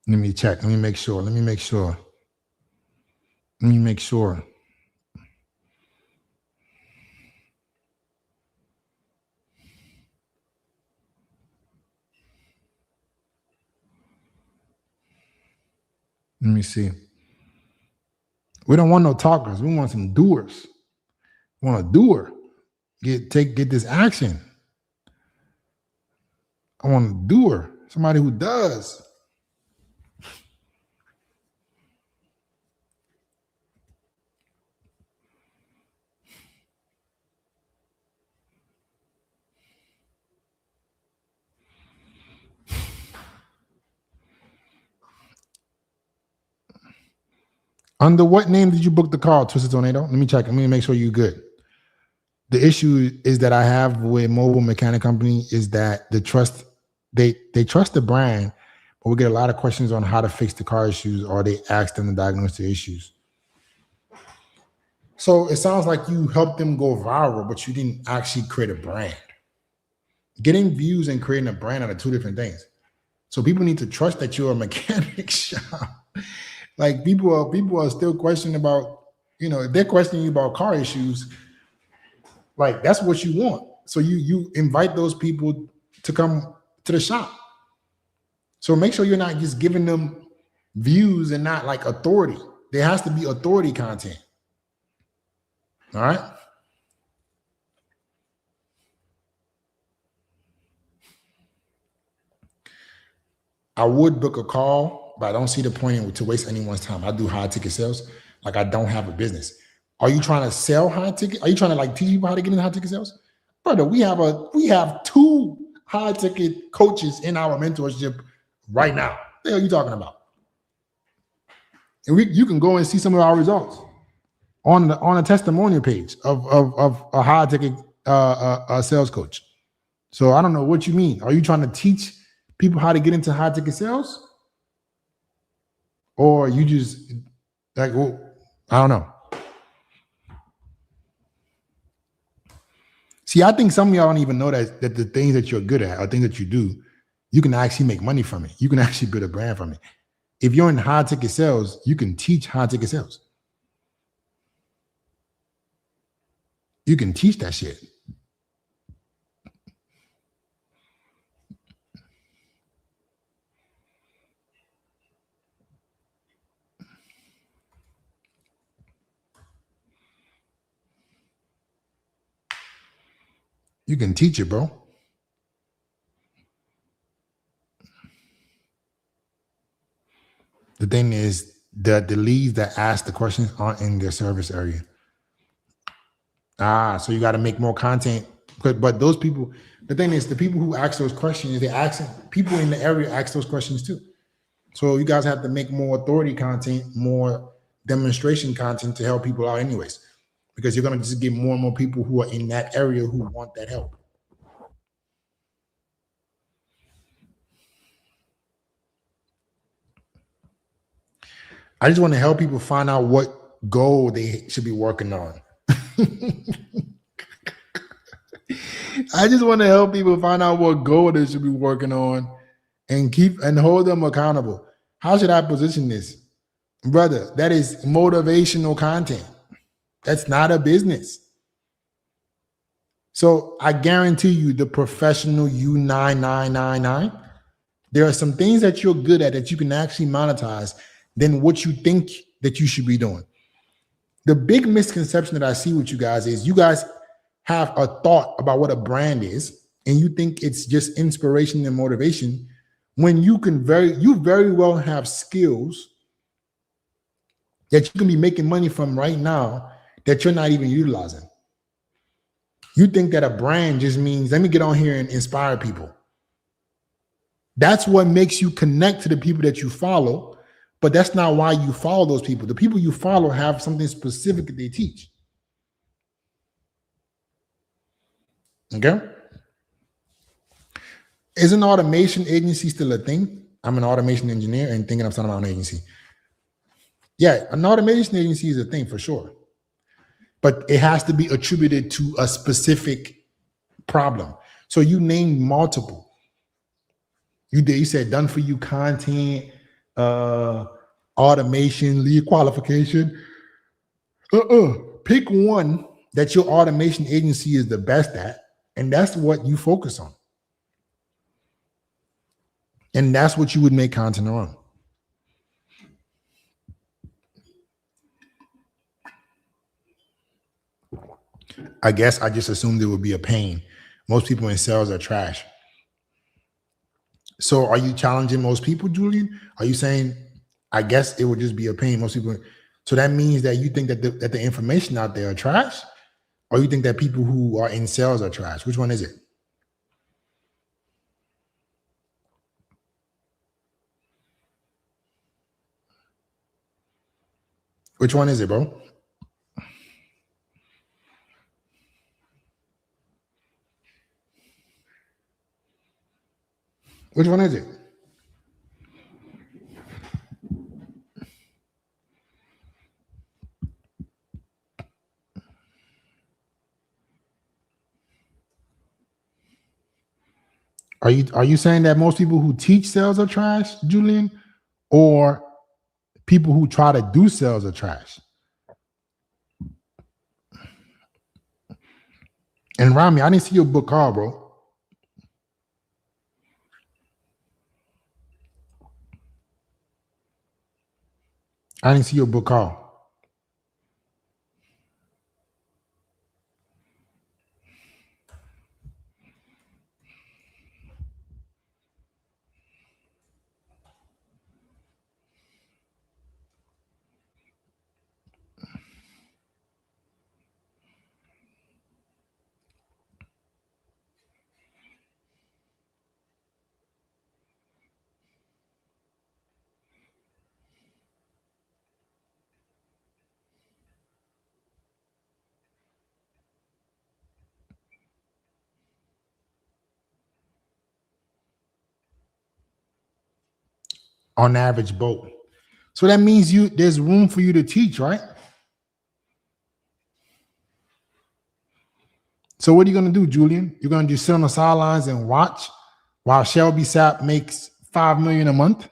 Let me check. Let me make sure. Let me make sure. Let me see. We don't want no talkers. We want some doers. We want a doer. Get this action. I want a doer. Somebody who does. Under what name did you book the call, Twisted Tornado? Let me check. Let me make sure you're good. The issue is that I have with Mobile Mechanic Company is that they trust the brand, but we get a lot of questions on how to fix the car issues, or they ask them to diagnose the issues. So it sounds like you helped them go viral, but you didn't actually create a brand. Getting views and creating a brand are two different things. So people need to trust that you're a mechanic shop. Like people are still questioning about, if they're questioning you about car issues, like that's what you want. So you invite those people to come to the shop. So make sure you're not just giving them views and not like authority. There has to be authority content. All right. I would book a call, but I don't see the point to waste anyone's time. I do high ticket sales. Like I don't have a business. Are you trying to sell high ticket? Are you trying to like teach people how to get into high ticket sales? Brother, we have 2 high ticket coaches in our mentorship right now. What the hell are you talking about? And you can go and see some of our results on a testimonial page of a high ticket sales coach. So I don't know what you mean. Are you trying to teach people how to get into high ticket sales? Or you just like, well, I don't know. See, I think some of y'all don't even know that the things that you're good at or things that you do, you can actually make money from it. You can actually build a brand from it. If you're in high ticket sales, you can teach high ticket sales. You can teach that shit. You can teach it, bro. The thing is that the leads that ask the questions aren't in their service area. So you got to make more content. But those people, the thing is, the people who ask those questions, they ask people in the area ask those questions too. So you guys have to make more authority content, more demonstration content to help people out anyways, because you're going to just get more and more people who are in that area who want that help. I just want to help people find out what goal they should be working on. I just want to help people find out what goal they should be working on and hold them accountable. How should I position this? Brother, that is motivational content. That's not a business. So I guarantee you the professional U9999, there are some things that you're good at that you can actually monetize than what you think that you should be doing. The big misconception that I see with you guys is you guys have a thought about what a brand is, and you think it's just inspiration and motivation when you very well have skills that you can be making money from right now that you're not even utilizing. You think that a brand just means, let me get on here and inspire people. That's what makes you connect to the people that you follow, but that's not why you follow those people. The people you follow have something specific that they teach. Okay? Is an automation agency still a thing? I'm an automation engineer and thinking I'm starting my own agency. Yeah, an automation agency is a thing for sure. But it has to be attributed to a specific problem. So you named multiple. You said done for you content, automation, lead qualification. Pick one that your automation agency is the best at, and that's what you focus on. And that's what you would make content on. I guess I just assumed it would be a pain. Most people in sales are trash. So are you challenging most people, Julian? Are you saying, I guess it would just be a pain? Most people. So that means that you think that the information out there are trash? Or you think that people who are in sales are trash? Which one is it? Which one is it, bro? Which one is it? Are you saying that most people who teach sales are trash, Julian, or people who try to do sales are trash? And Rami, I didn't see your book card, bro. I didn't see your book card. On average boat. So that means there's room for you to teach, right? So what are you gonna do, Julian? You're gonna just sit on the sidelines and watch while Shelby Sapp makes $5 million a month?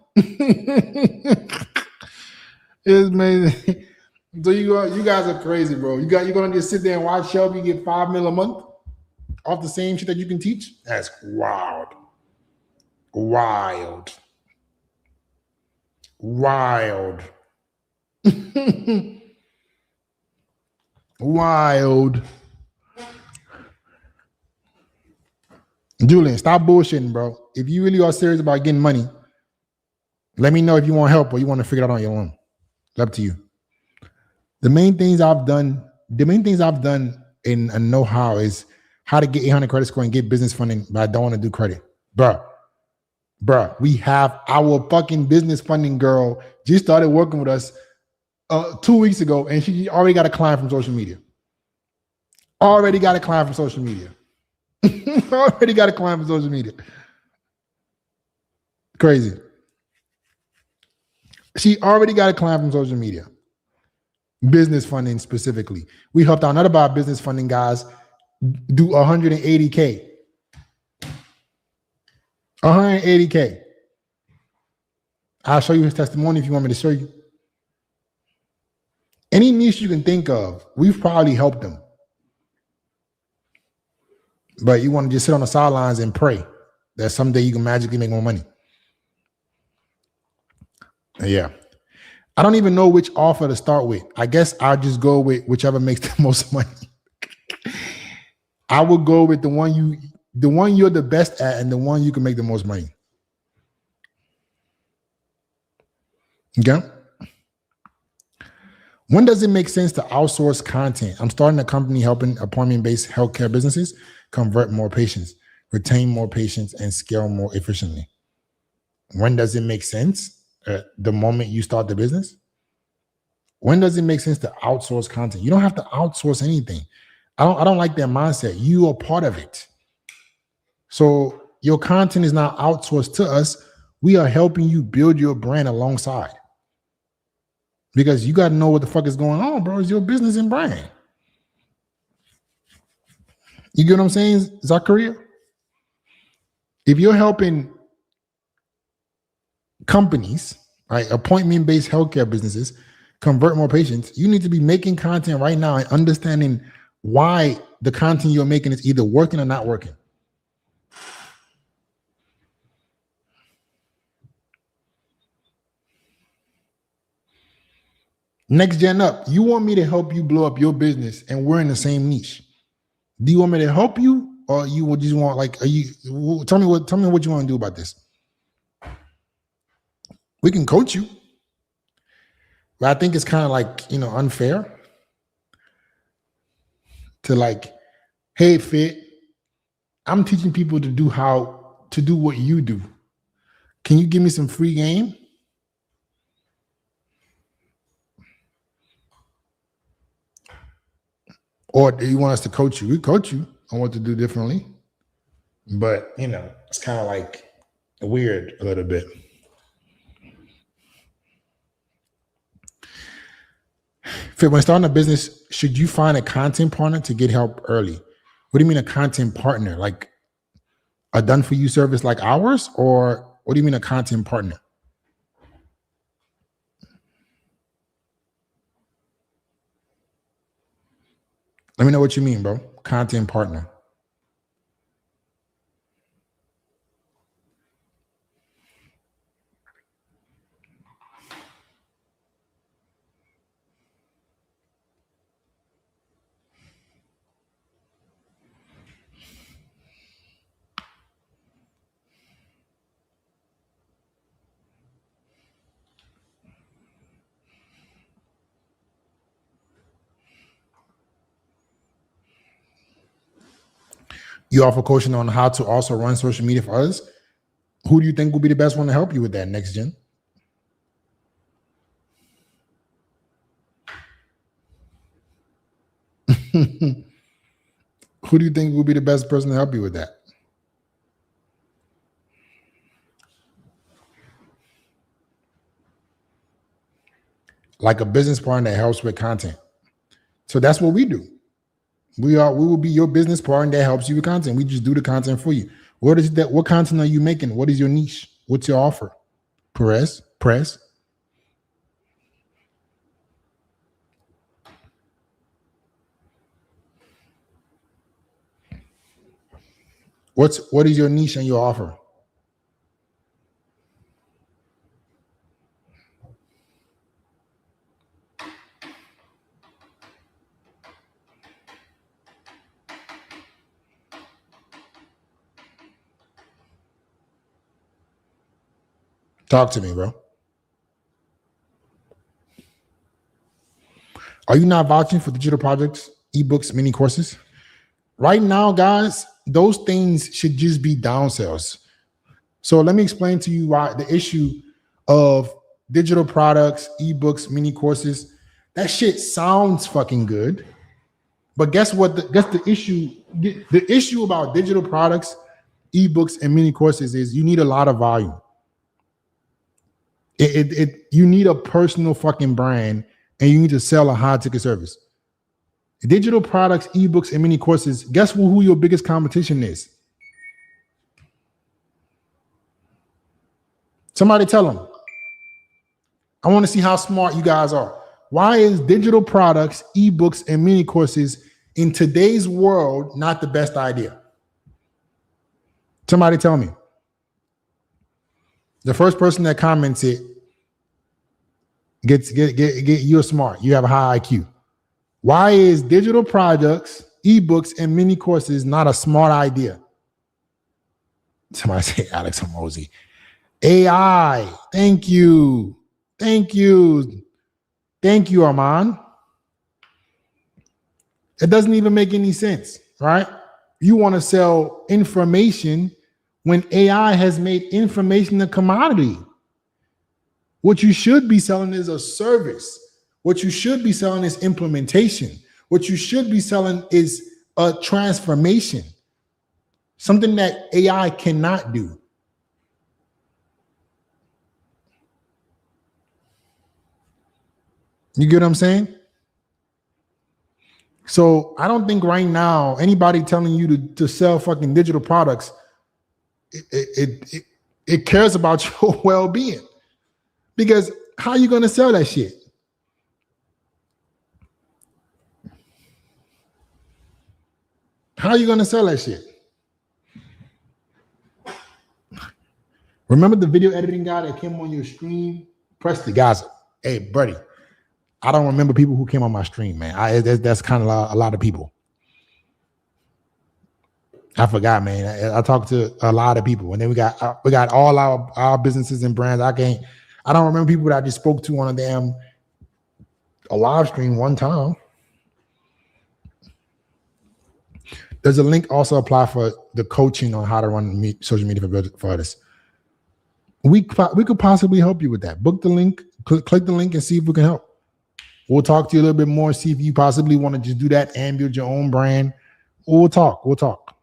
It's amazing. So you guys are crazy, bro. You're gonna just sit there and watch Shelby get $5 million a month off the same shit that you can teach? That's wild. Wild. Wild. Wild. Julian, stop bullshitting, bro. If you really are serious about getting money, let me know if you want help or you want to figure it out on your own. It's up to you. The main things I've done in a know-how is how to get 800 credit score and get business funding, but I don't want to do credit. Bruh, we have our fucking business funding girl just started working with us 2 weeks ago, and she already got a client from social media. Already got a client from social media. Crazy. She already got a client from social media. Business funding specifically. We helped out another of our business funding guys do 180K. 180K. I'll show you his testimony if you want me to show you. Any niche you can think of, we've probably helped them. But you want to just sit on the sidelines and pray that someday you can magically make more money. Yeah. I don't even know which offer to start with. I guess I'll just go with whichever makes the most money. I would go with the one you're the best at and the one you can make the most money. Okay. When does it make sense to outsource content? I'm starting a company helping appointment-based healthcare businesses convert more patients, retain more patients, and scale more efficiently. When does it make sense? The moment you start the business? When does it make sense to outsource content? You don't have to outsource anything. I don't like that mindset. You are part of it. So your content is not outsourced to us. We are helping you build your brand alongside. Because you got to know what the fuck is going on, bro. It's your business and brand. You get what I'm saying, Zachariah? If you're helping companies, right, appointment-based healthcare businesses convert more patients, you need to be making content right now and understanding why the content you're making is either working or not working. Next gen up, you want me to help you blow up your business and we're in the same niche. Do you want me to help you, or you would just want tell me what you want to do about this? We can coach you. But I think it's kind of unfair to hey, Fit, I'm teaching people to do how to do what you do. Can you give me some free game? Or do you want us to coach you? We coach you on what to do differently. But, you know, it's kind of like weird a little bit. When starting a business, should you find a content partner to get help early? What do you mean a content partner? Like a done-for-you service like ours? Or what do you mean a content partner? Let me know what you mean, bro. Content partner. You offer coaching on how to also run social media for others. Who do you think will be the best one to help you with that, Next Gen? Who do you think will be the best person to help you with that? Like a business partner that helps with content. So that's what we do. We will be your business partner that helps you with content. We just do the content for you. What content are you making? What is your niche? What's your offer? Press. What is your niche and your offer? Talk to me, bro. Are you not vouching for digital projects, ebooks, mini courses? Right now, guys, those things should just be downsells. So let me explain to you why the issue of digital products, ebooks, mini courses, that shit sounds fucking good. But guess what? Guess the issue. The issue about digital products, ebooks, and mini courses is you need a lot of volume. You need a personal fucking brand, and you need to sell a high ticket service. Digital products, ebooks, and mini courses. Guess who your biggest competition is? Somebody tell them. I want to see how smart you guys are. Why is digital products, ebooks, and mini courses in today's world not the best idea? Somebody tell me. The first person that comments it get you're smart. You have a high IQ. Why is digital products, ebooks, and mini courses not a smart idea? Somebody say Alex Hormozi. AI. Thank you. Thank you. Thank you, Armand. It doesn't even make any sense, right? You want to sell information when AI has made information a commodity. What you should be selling is a service. What you should be selling is implementation. What you should be selling is a transformation, something that AI cannot do. You get what I'm saying? So I don't think right now anybody telling you to sell fucking digital products, it cares about your well-being. Because how are you going to sell that shit? How are you going to sell that shit? Remember the video editing guy that came on your stream? Press the guys. Hey, buddy, I don't remember people who came on my stream, man. That's kind of a lot of people. I forgot, man. I talked to a lot of people, and then we got all our businesses and brands. I don't remember people that I just spoke to on a live stream one time. Does a link also apply for the coaching on how to run social media for others? We could possibly help you with that. Book the link, click the link, and see if we can help. We'll talk to you a little bit more, see if you possibly want to just do that and build your own brand. We'll talk. We'll talk.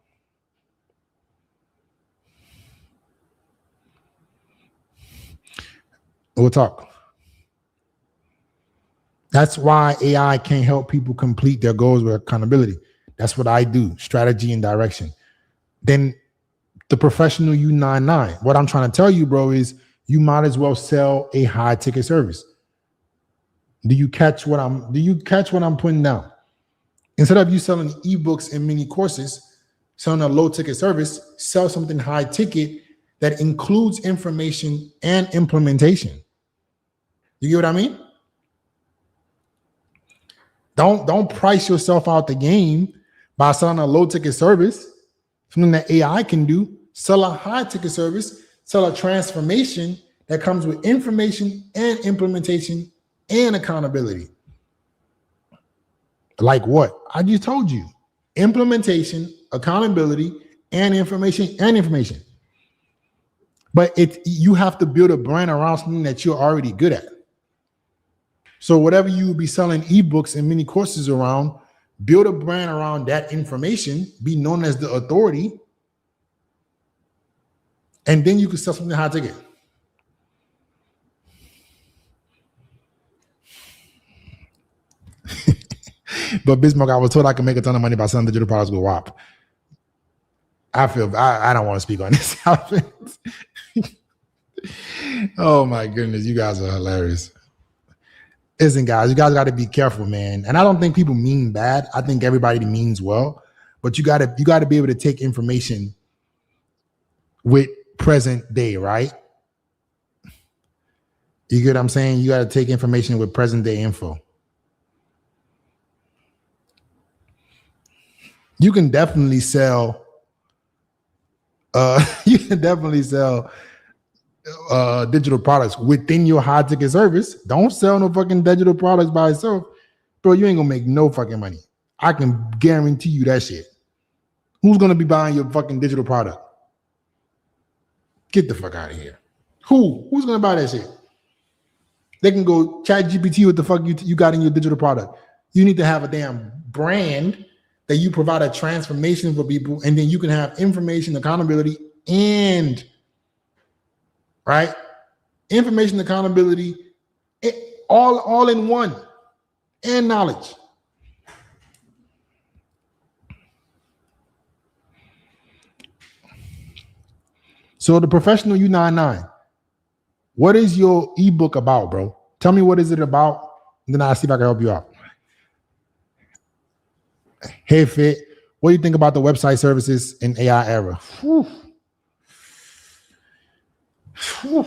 We'll talk. That's why AI can't help people complete their goals with accountability. That's what I do, strategy and direction. Then the professional U99. What I'm trying to tell you, bro, is you might as well sell a high ticket service. Do you catch what I'm putting down? Instead of you selling ebooks and mini courses, selling a low ticket service, sell something high ticket that includes information and implementation. You get what I mean? Don't price yourself out the game by selling a low ticket service, something that AI can do. Sell a high ticket service, sell a transformation that comes with information and implementation and accountability. Like what? I just told you. Implementation, accountability, and information. But you have to build a brand around something that you're already good at. So whatever you will be selling ebooks and mini courses around, build a brand around that information, be known as the authority, and then you can sell something high ticket. But Bismarck, I was told I could make a ton of money by selling digital products with WAP. I don't want to speak on this. Oh my goodness, you guys are hilarious. Listen, guys, you guys got to be careful, man. And I don't think people mean bad. I think everybody means well, but you got to be able to take information with present day, right? You get what I'm saying? You got to take information with present day info. You can definitely sell digital products within your high ticket service. Don't sell no fucking digital products by itself. Bro, you ain't gonna make no fucking money. I can guarantee you that shit. Who's gonna be buying your fucking digital product? Get the fuck out of here. Who's gonna buy that shit? They can go chat GPT what the fuck you got in your digital product. You need to have a damn brand that you provide a transformation for people, and then you can have information, accountability, and right? Information, accountability, all in one, and knowledge. So the professional U99, what is your ebook about, bro? Tell me what is it about, and then I'll see if I can help you out. Hey, Fit, what do you think about the website services in AI era? Whew. Whew.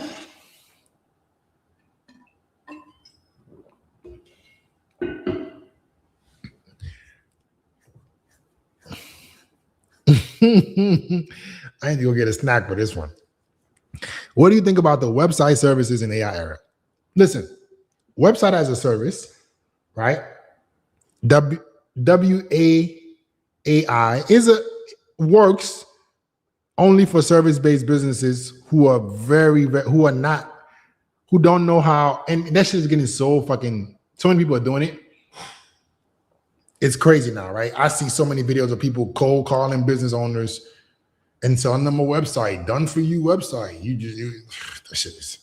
I need to go get a snack for this one. What do you think about the website services in AI era? Listen, website as a service, right? WAAI works only for service-based businesses who are who don't know how, and that shit is getting so many people are doing it. It's crazy now, right? I see so many videos of people cold calling business owners and selling them a website, done for you website. That shit is.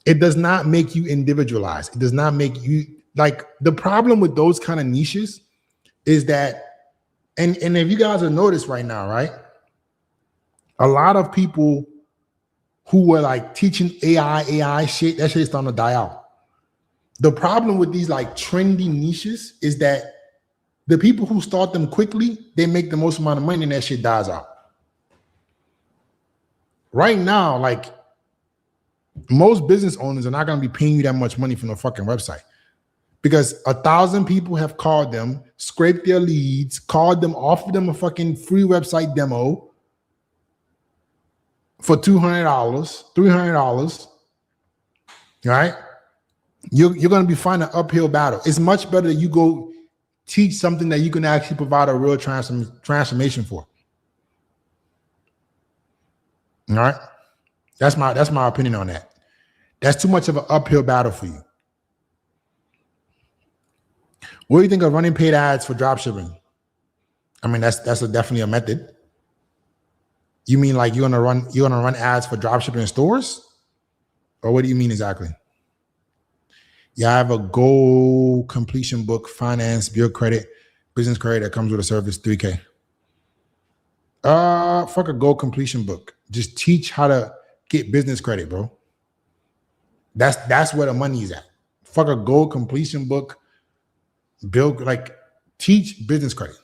It does not make you individualized. It does not make you, like, the problem with those kind of niches is that, and if you guys have noticed right now, right? A lot of people who were like teaching AI shit, that shit's starting to die out. The problem with these like trendy niches is that the people who start them quickly, they make the most amount of money and that shit dies out. Right now, like, most business owners are not going to be paying you that much money from a fucking website because 1,000 people have called them, scraped their leads, called them, offered them a fucking free website demo for $200, $300, right? You're going to be fighting an uphill battle. It's much better that you go teach something that you can actually provide a real transformation for. All right? That's my opinion on that. That's too much of an uphill battle for you. What do you think of running paid ads for dropshipping? I mean, that's definitely a method. You mean like you're gonna run ads for dropshipping stores? Or what do you mean exactly? Yeah, I have a goal completion book, finance, build credit, business credit that comes with a service, 3K. Fuck a goal completion book. Just teach how to get business credit, bro. That's where the money is at. Fuck a goal completion book. Build, like, teach business credit.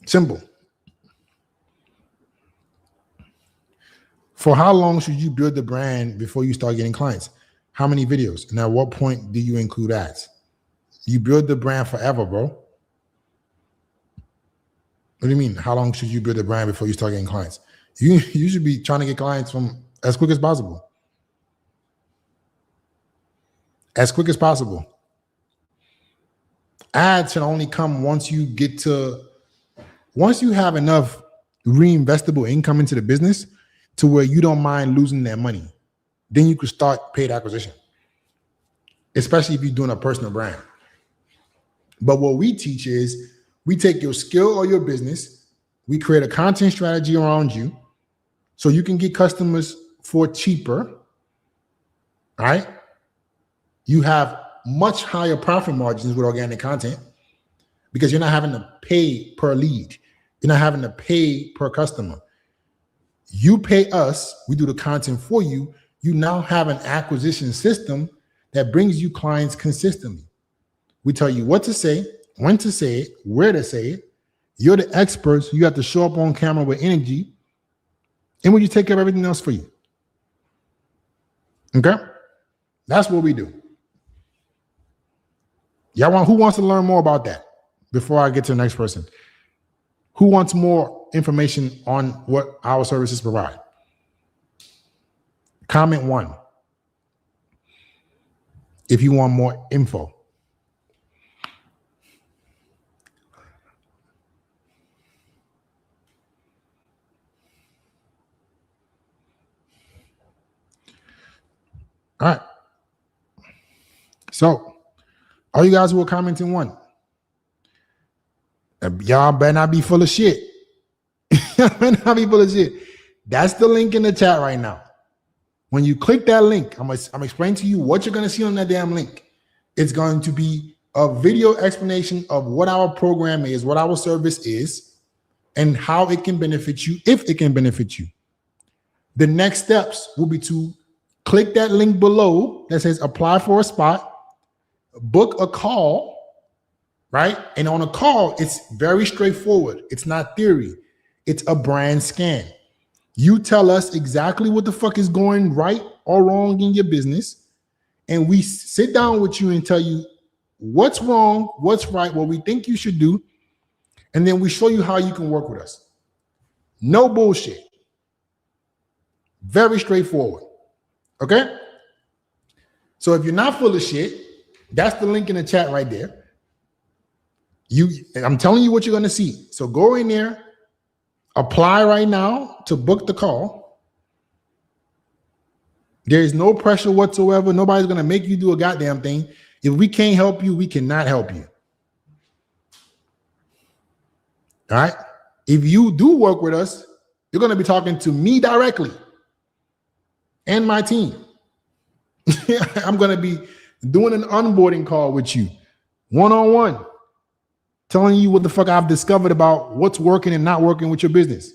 Simple. For how long should you build the brand before you start getting clients? How many videos? And at what point do you include ads? You build the brand forever, bro. What do you mean? How long should you build a brand before you start getting clients? You should be trying to get clients from as quick as possible. As quick as possible. Ads should only come once you have enough reinvestable income into the business to where you don't mind losing that money. Then you could start paid acquisition, especially if you're doing a personal brand. But what we teach is we take your skill or your business, we create a content strategy around you so you can get customers for cheaper, right? You have much higher profit margins with organic content because you're not having to pay per lead. You're not having to pay per customer. You pay us, we do the content for you. You now have an acquisition system that brings you clients consistently. We tell you what to say, when to say it, where to say it. You're the experts. You have to show up on camera with energy, and we just take care of everything else for you. Okay? That's what we do. Who wants to learn more about that before I get to the next person? Who wants more information on what our services provide? Comment 1 if you want more info. All right. So, all you guys who are commenting 1, y'all better not be full of shit. Y'all better not be full of shit. That's the link in the chat right now. When you click that link, I'm explaining to you what you're going to see on that damn link. It's going to be a video explanation of what our program is, what our service is, and how it can benefit you, if it can benefit you. The next steps will be to click that link below that says apply for a spot, book a call, right? And on a call, it's very straightforward. It's not theory. It's a brand scan. You tell us exactly what the fuck is going right or wrong in your business, and we sit down with you and tell you what's wrong, what's right, what we think you should do, and then we show you how you can work with us. No bullshit. Very straightforward. Okay? So if you're not full of shit, that's the link in the chat right there. I'm telling you what you're going to see. So go in there, apply right now to book the call. There is no pressure whatsoever. Nobody's going to make you do a goddamn thing. If we can't help you, we cannot help you. All right? If you do work with us, you're going to be talking to me directly and my team. I'm going to be doing an onboarding call with you, one-on-one, telling you what the fuck I've discovered about what's working and not working with your business.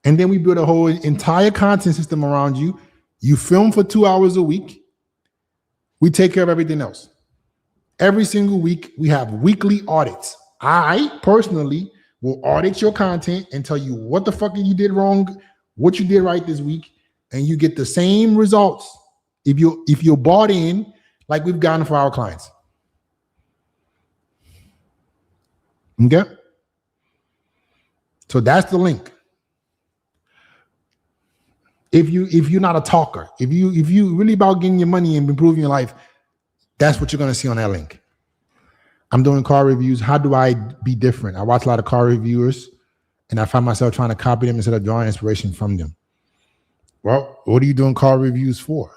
And then we build a whole entire content system around you. You film for 2 hours a week. We take care of everything else. Every single week, we have weekly audits. I personally will audit your content and tell you what the fuck you did wrong, what you did right this week, and you get the same results if you're bought in like we've gotten for our clients. Okay? So that's the link. If you're not a talker, if you really about getting your money and improving your life, that's what you're going to see on that link. I'm doing car reviews. How do I be different? I watch a lot of car reviewers, and I find myself trying to copy them instead of drawing inspiration from them. Well, what are you doing car reviews for?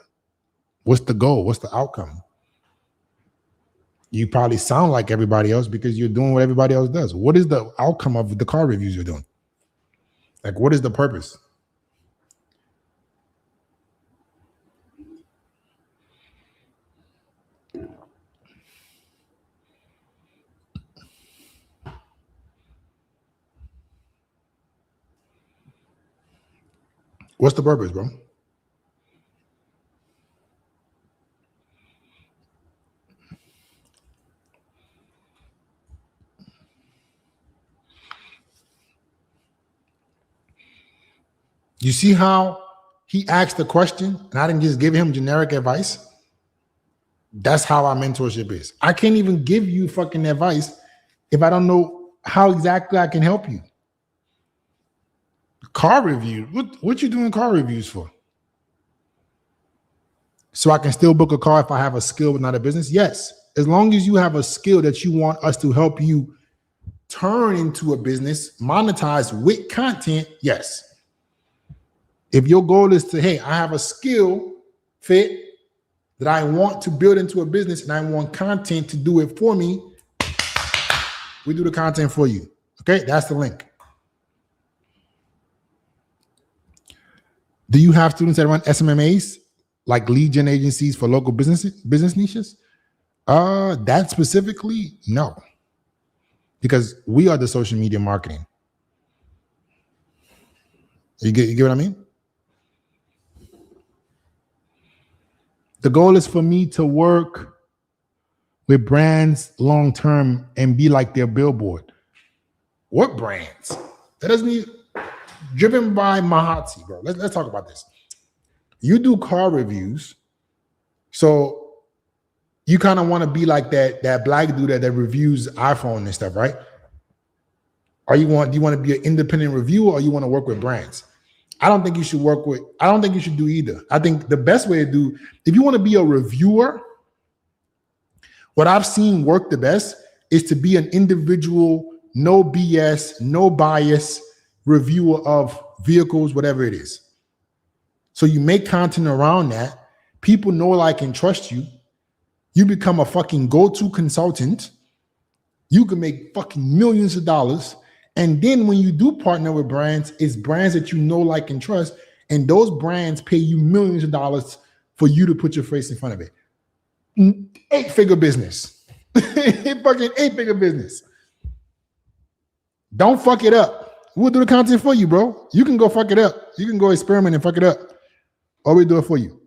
What's the goal? What's the outcome? You probably sound like everybody else because you're doing what everybody else does. What is the outcome of the car reviews you're doing? Like, what is the purpose? What's the purpose, bro? You see how he asked the question and I didn't just give him generic advice? That's how our mentorship is. I can't even give you fucking advice if I don't know how exactly I can help you. Car review. What you doing car reviews for? So I can still book a car if I have a skill but not a business? Yes. As long as you have a skill that you want us to help you turn into a business, monetize with content, yes. If your goal is to, hey, I have a skill fit that I want to build into a business and I want content to do it for me, we do the content for you. Okay, that's the link. Do you have students that run SMMAs, like lead gen agencies for local business niches? That specifically, no. Because we are the social media marketing. You get what I mean? The goal is for me to work with brands long term and be like their billboard. What brands? That doesn't even driven by Mahatsi, bro. Let's talk about this. You do car reviews, so you kind of want to be like that black dude that reviews iPhone and stuff, right? Do you want to be an independent reviewer or you want to work with brands? I don't think you should do either. I think the best way to do, if you want to be a reviewer, what I've seen work the best is to be an individual, no BS, no bias reviewer of vehicles, whatever it is. So you make content around that. People know, like, and trust you. You become a fucking go-to consultant. You can make fucking millions of dollars. And then when you do partner with brands, it's brands that you know, like, and trust. And those brands pay you millions of dollars for you to put your face in front of it. 8-figure business. Fucking 8-figure business. Don't fuck it up. We'll do the content for you, bro. You can go fuck it up. You can go experiment and fuck it up. Or we do it for you.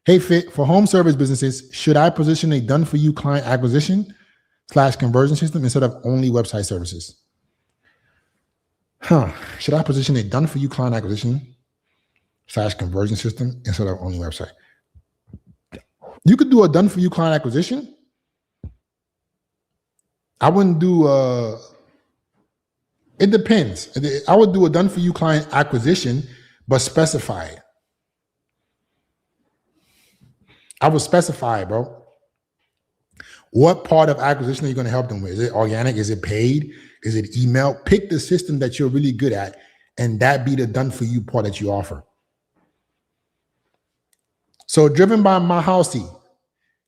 Hey, Fit, for home service businesses, should I position a done-for-you client acquisition / conversion system instead of only website services? Should I position a done-for-you client acquisition / conversion system instead of only website? You could do a done-for-you client acquisition. I wouldn't do it depends. I would do a done-for-you client acquisition, but specify it. I would specify it, bro. What part of acquisition are you going to help them with? Is it organic? Is it paid? Is it email? Pick the system that you're really good at, and that be the done-for-you part that you offer. So driven by Mahatsi,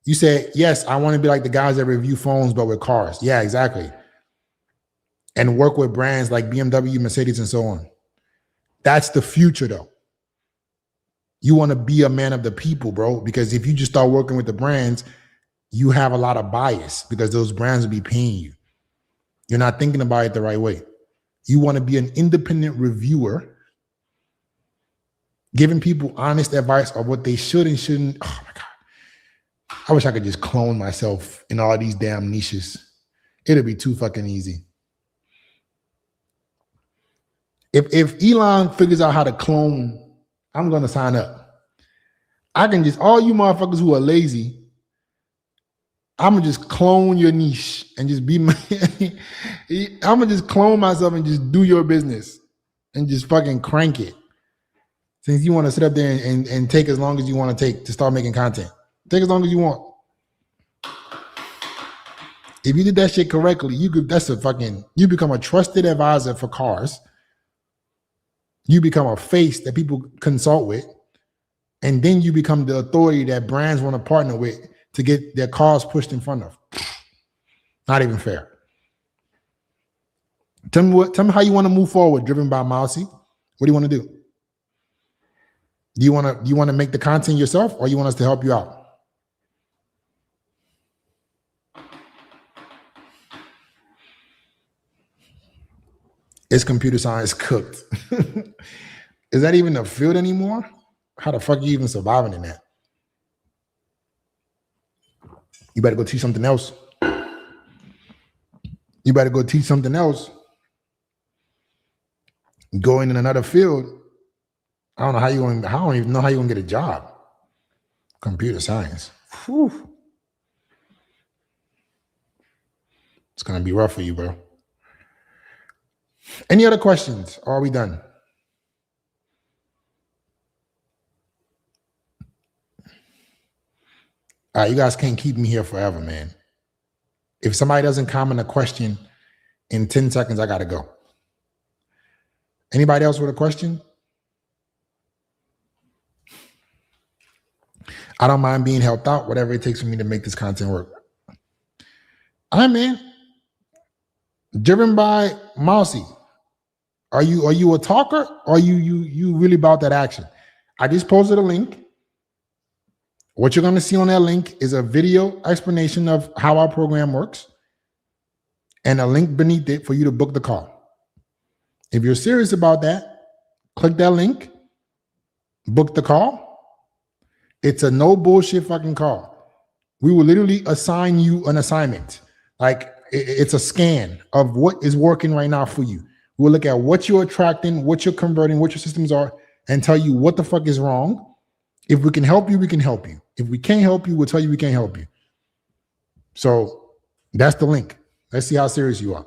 you say, yes, I want to be like the guys that review phones, but with cars. Yeah, exactly. And work with brands like BMW, Mercedes, and so on. That's the future, though. You want to be a man of the people, bro, because if you just start working with the brands, you have a lot of bias because those brands will be paying you. You're not thinking about it the right way. You want to be an independent reviewer, giving people honest advice of what they should and shouldn't. Oh my God. I wish I could just clone myself in all these damn niches. It'll be too fucking easy. If Elon figures out how to clone, I'm going to sign up. I can just, all you motherfuckers who are lazy, I'm going to just clone your niche and just be my, I'm going to just clone myself and just do your business and just fucking crank it. Since you want to sit up there and take as long as you want to take to start making content. Take as long as you want. If you did that shit correctly, you become a trusted advisor for cars. You become a face that people consult with. And then you become the authority that brands want to partner with to get their cars pushed in front of. Not even fair. Tell me how you want to move forward, driven by Mousy. What do you want to do? Do you want to make the content yourself, or you want us to help you out? Is computer science cooked? Is that even a field anymore? How the fuck are you even surviving in that? You better go teach something else. You better go teach something else. Go in another field. I don't know how you going. I don't even know how you're gonna get a job. Computer science. Whew. It's gonna be rough for you, bro. Any other questions? Or are we done? All right, you guys can't keep me here forever, man. If somebody doesn't comment a question in 10 seconds, I gotta go. Anybody else with a question? I don't mind being helped out, whatever it takes for me to make this content work. All right, man. Driven by Mousy. Are you a talker, or are you really about that action? I just posted a link. What you're going to see on that link is a video explanation of how our program works and a link beneath it for you to book the call. If you're serious about that, click that link, book the call. It's a no bullshit fucking call. We will literally assign you an assignment. Like it's a scan of what is working right now for you. We'll look at what you're attracting, what you're converting, what your systems are, and tell you what the fuck is wrong. If we can help you, we can help you. If we can't help you, we'll tell you we can't help you. So that's the link. Let's see how serious you are.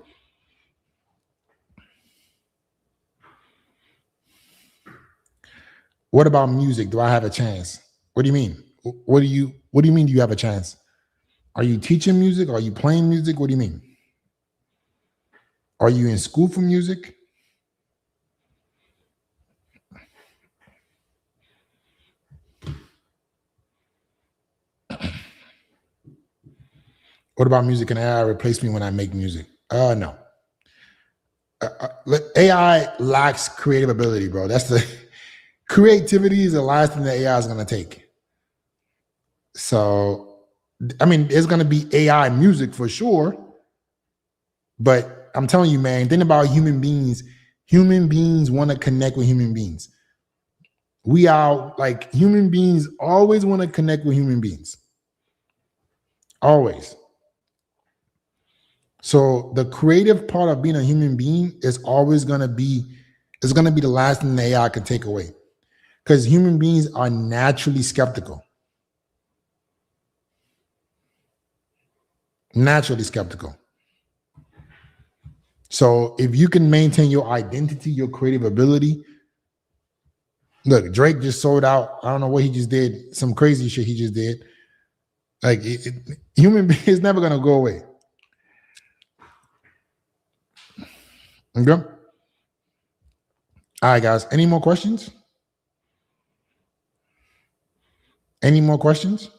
What about music? Do I have a chance? What do you mean? What do you mean do you have a chance? Are you teaching music? Are you playing music? What do you mean? Are you in school for music? What about music and AI replace me when I make music? No. AI lacks creative ability, bro. That's the creativity is the last thing that AI is going to take. So, I mean, there's going to be AI music for sure. But I'm telling you, man, think about human beings. Human beings want to connect with human beings. We are like human beings always want to connect with human beings. Always. So the creative part of being a human being is always going to be the last thing the AI can take away, because human beings are naturally skeptical. Naturally skeptical. So if you can maintain your identity, your creative ability, look, Drake just sold out. I don't know what he just did. Some crazy shit he just did. Like human being is never going to go away. Okay. All right, guys. Any more questions? Any more questions?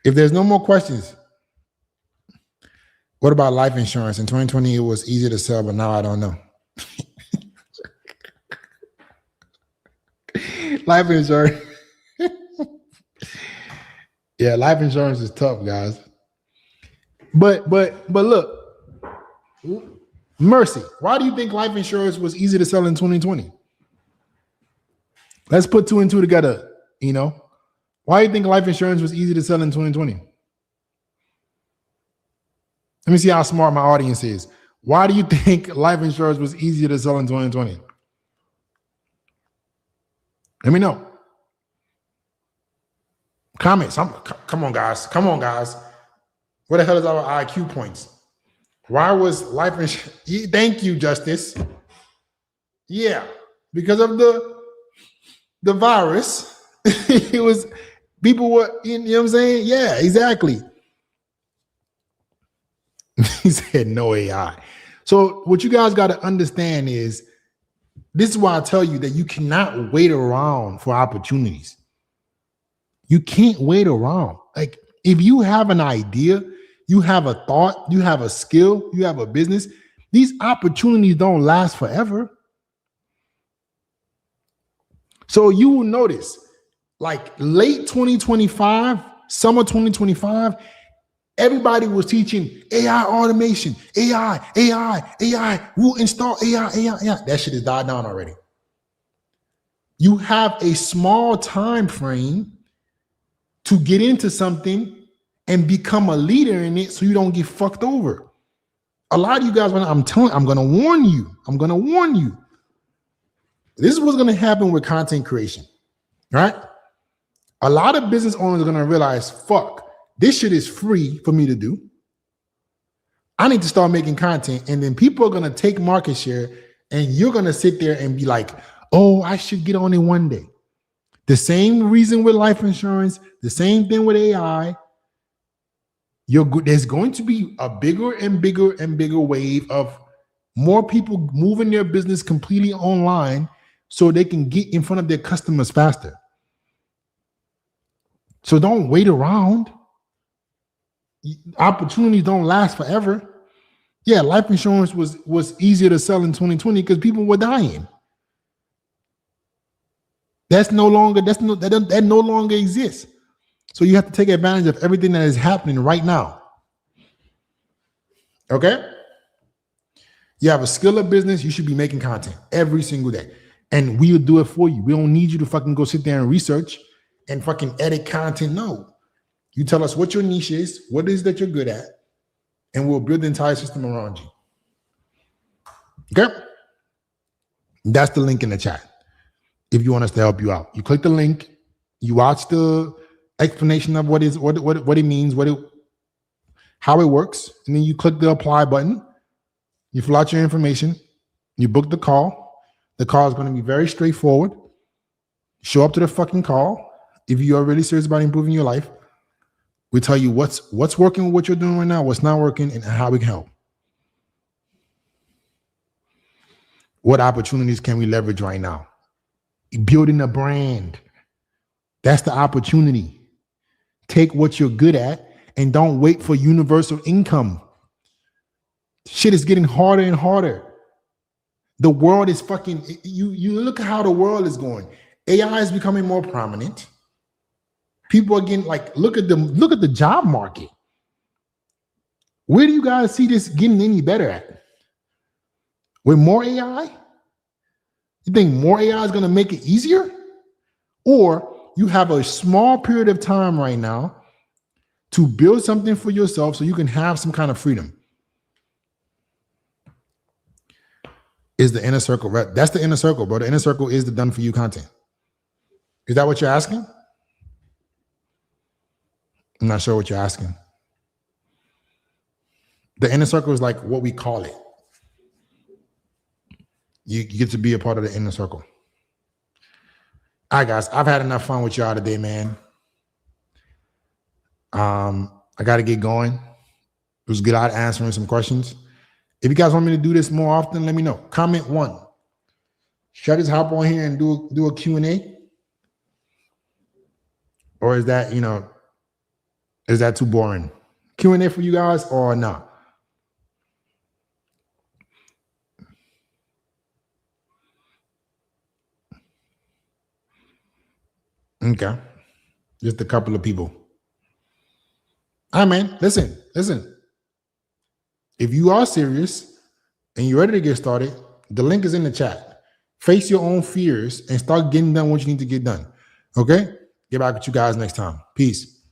If there's no more questions, what about life insurance? In 2020, it was easy to sell, but now I don't know. Life insurance. Yeah, life insurance is tough, guys. But look, Mercy, why do you think life insurance was easy to sell in 2020? Let's put two and two together, you know. Why do you think life insurance was easy to sell in 2020? Let me see how smart my audience is. Why do you think life insurance was easier to sell in 2020? Let me know. Comments. Come on, guys. Come on, guys. What the hell is our IQ points? Why was life insurance? Thank you, Justice. Yeah, because of the virus. It was people were, you know what I'm saying? Yeah, exactly. He said no AI. So what you guys got to understand is This is why I tell you that you cannot wait around for opportunities. You can't wait around. Like, if you have an idea, you have a thought, you have a skill, you have a business, these opportunities don't last forever. So you will notice, like late 2025, summer 2025, everybody was teaching AI automation, AI. We'll install AI. That shit has died down already. You have a small time frame to get into something and become a leader in it so you don't get fucked over. A lot of you guys, I'm going to warn you. This is what's going to happen with content creation, right? A lot of business owners are going to realize, fuck, this shit is free for me to do. I need to start making content. And then people are going to take market share and you're going to sit there and be like, oh, I should get on it one day. The same reason with life insurance, the same thing with AI. There's going to be a bigger and bigger wave of more people moving their business completely online so they can get in front of their customers faster. So don't wait around. Opportunities don't last forever. Yeah, life insurance was easier to sell in 2020 because people were dying. That no longer exists. So you have to take advantage of everything that is happening right now. Okay? You have a skill of business, you should be making content every single day. And we'll do it for you. We don't need you to fucking go sit there and research and fucking edit content. No. You tell us what your niche is, what it is that you're good at, and we'll build the entire system around you. Okay? That's the link in the chat. If you want us to help you out, you click the link, you watch the explanation of what it means, how it works, and then you click the apply button. You fill out your information, you book the call. The call is going to be very straightforward. Show up to the fucking call. If you are really serious about improving your life, we tell you what's working with what you're doing right now, what's not working, and how we can help. What opportunities can we leverage right now? Building a brand. That's the opportunity. Take what you're good at and don't wait for universal income. Shit is getting harder and harder. The world is fucking, you look at how the world is going. AI is becoming more prominent. People are getting like, look at the job market. Where do you guys see this getting any better at? With more AI? You think more AI is going to make it easier? Or you have a small period of time right now to build something for yourself so you can have some kind of freedom. Is the inner circle, right? That's the inner circle, bro. The inner circle is the done for you content. Is that what you're asking? I'm not sure what you're asking. The inner circle is like what we call it. You get to be a part of the inner circle. All right, guys, I've had enough fun with y'all today, man. I got to get going. It was good out answering some questions. If you guys want me to do this more often, let me know. Comment 1. Should I just hop on here and do a Q&A? Or is that, is that too boring? Q&A for you guys or not? Okay. Just a couple of people. All right, man. Listen. If you are serious and you're ready to get started, the link is in the chat. Face your own fears and start getting done what you need to get done. Okay? Get back with you guys next time. Peace.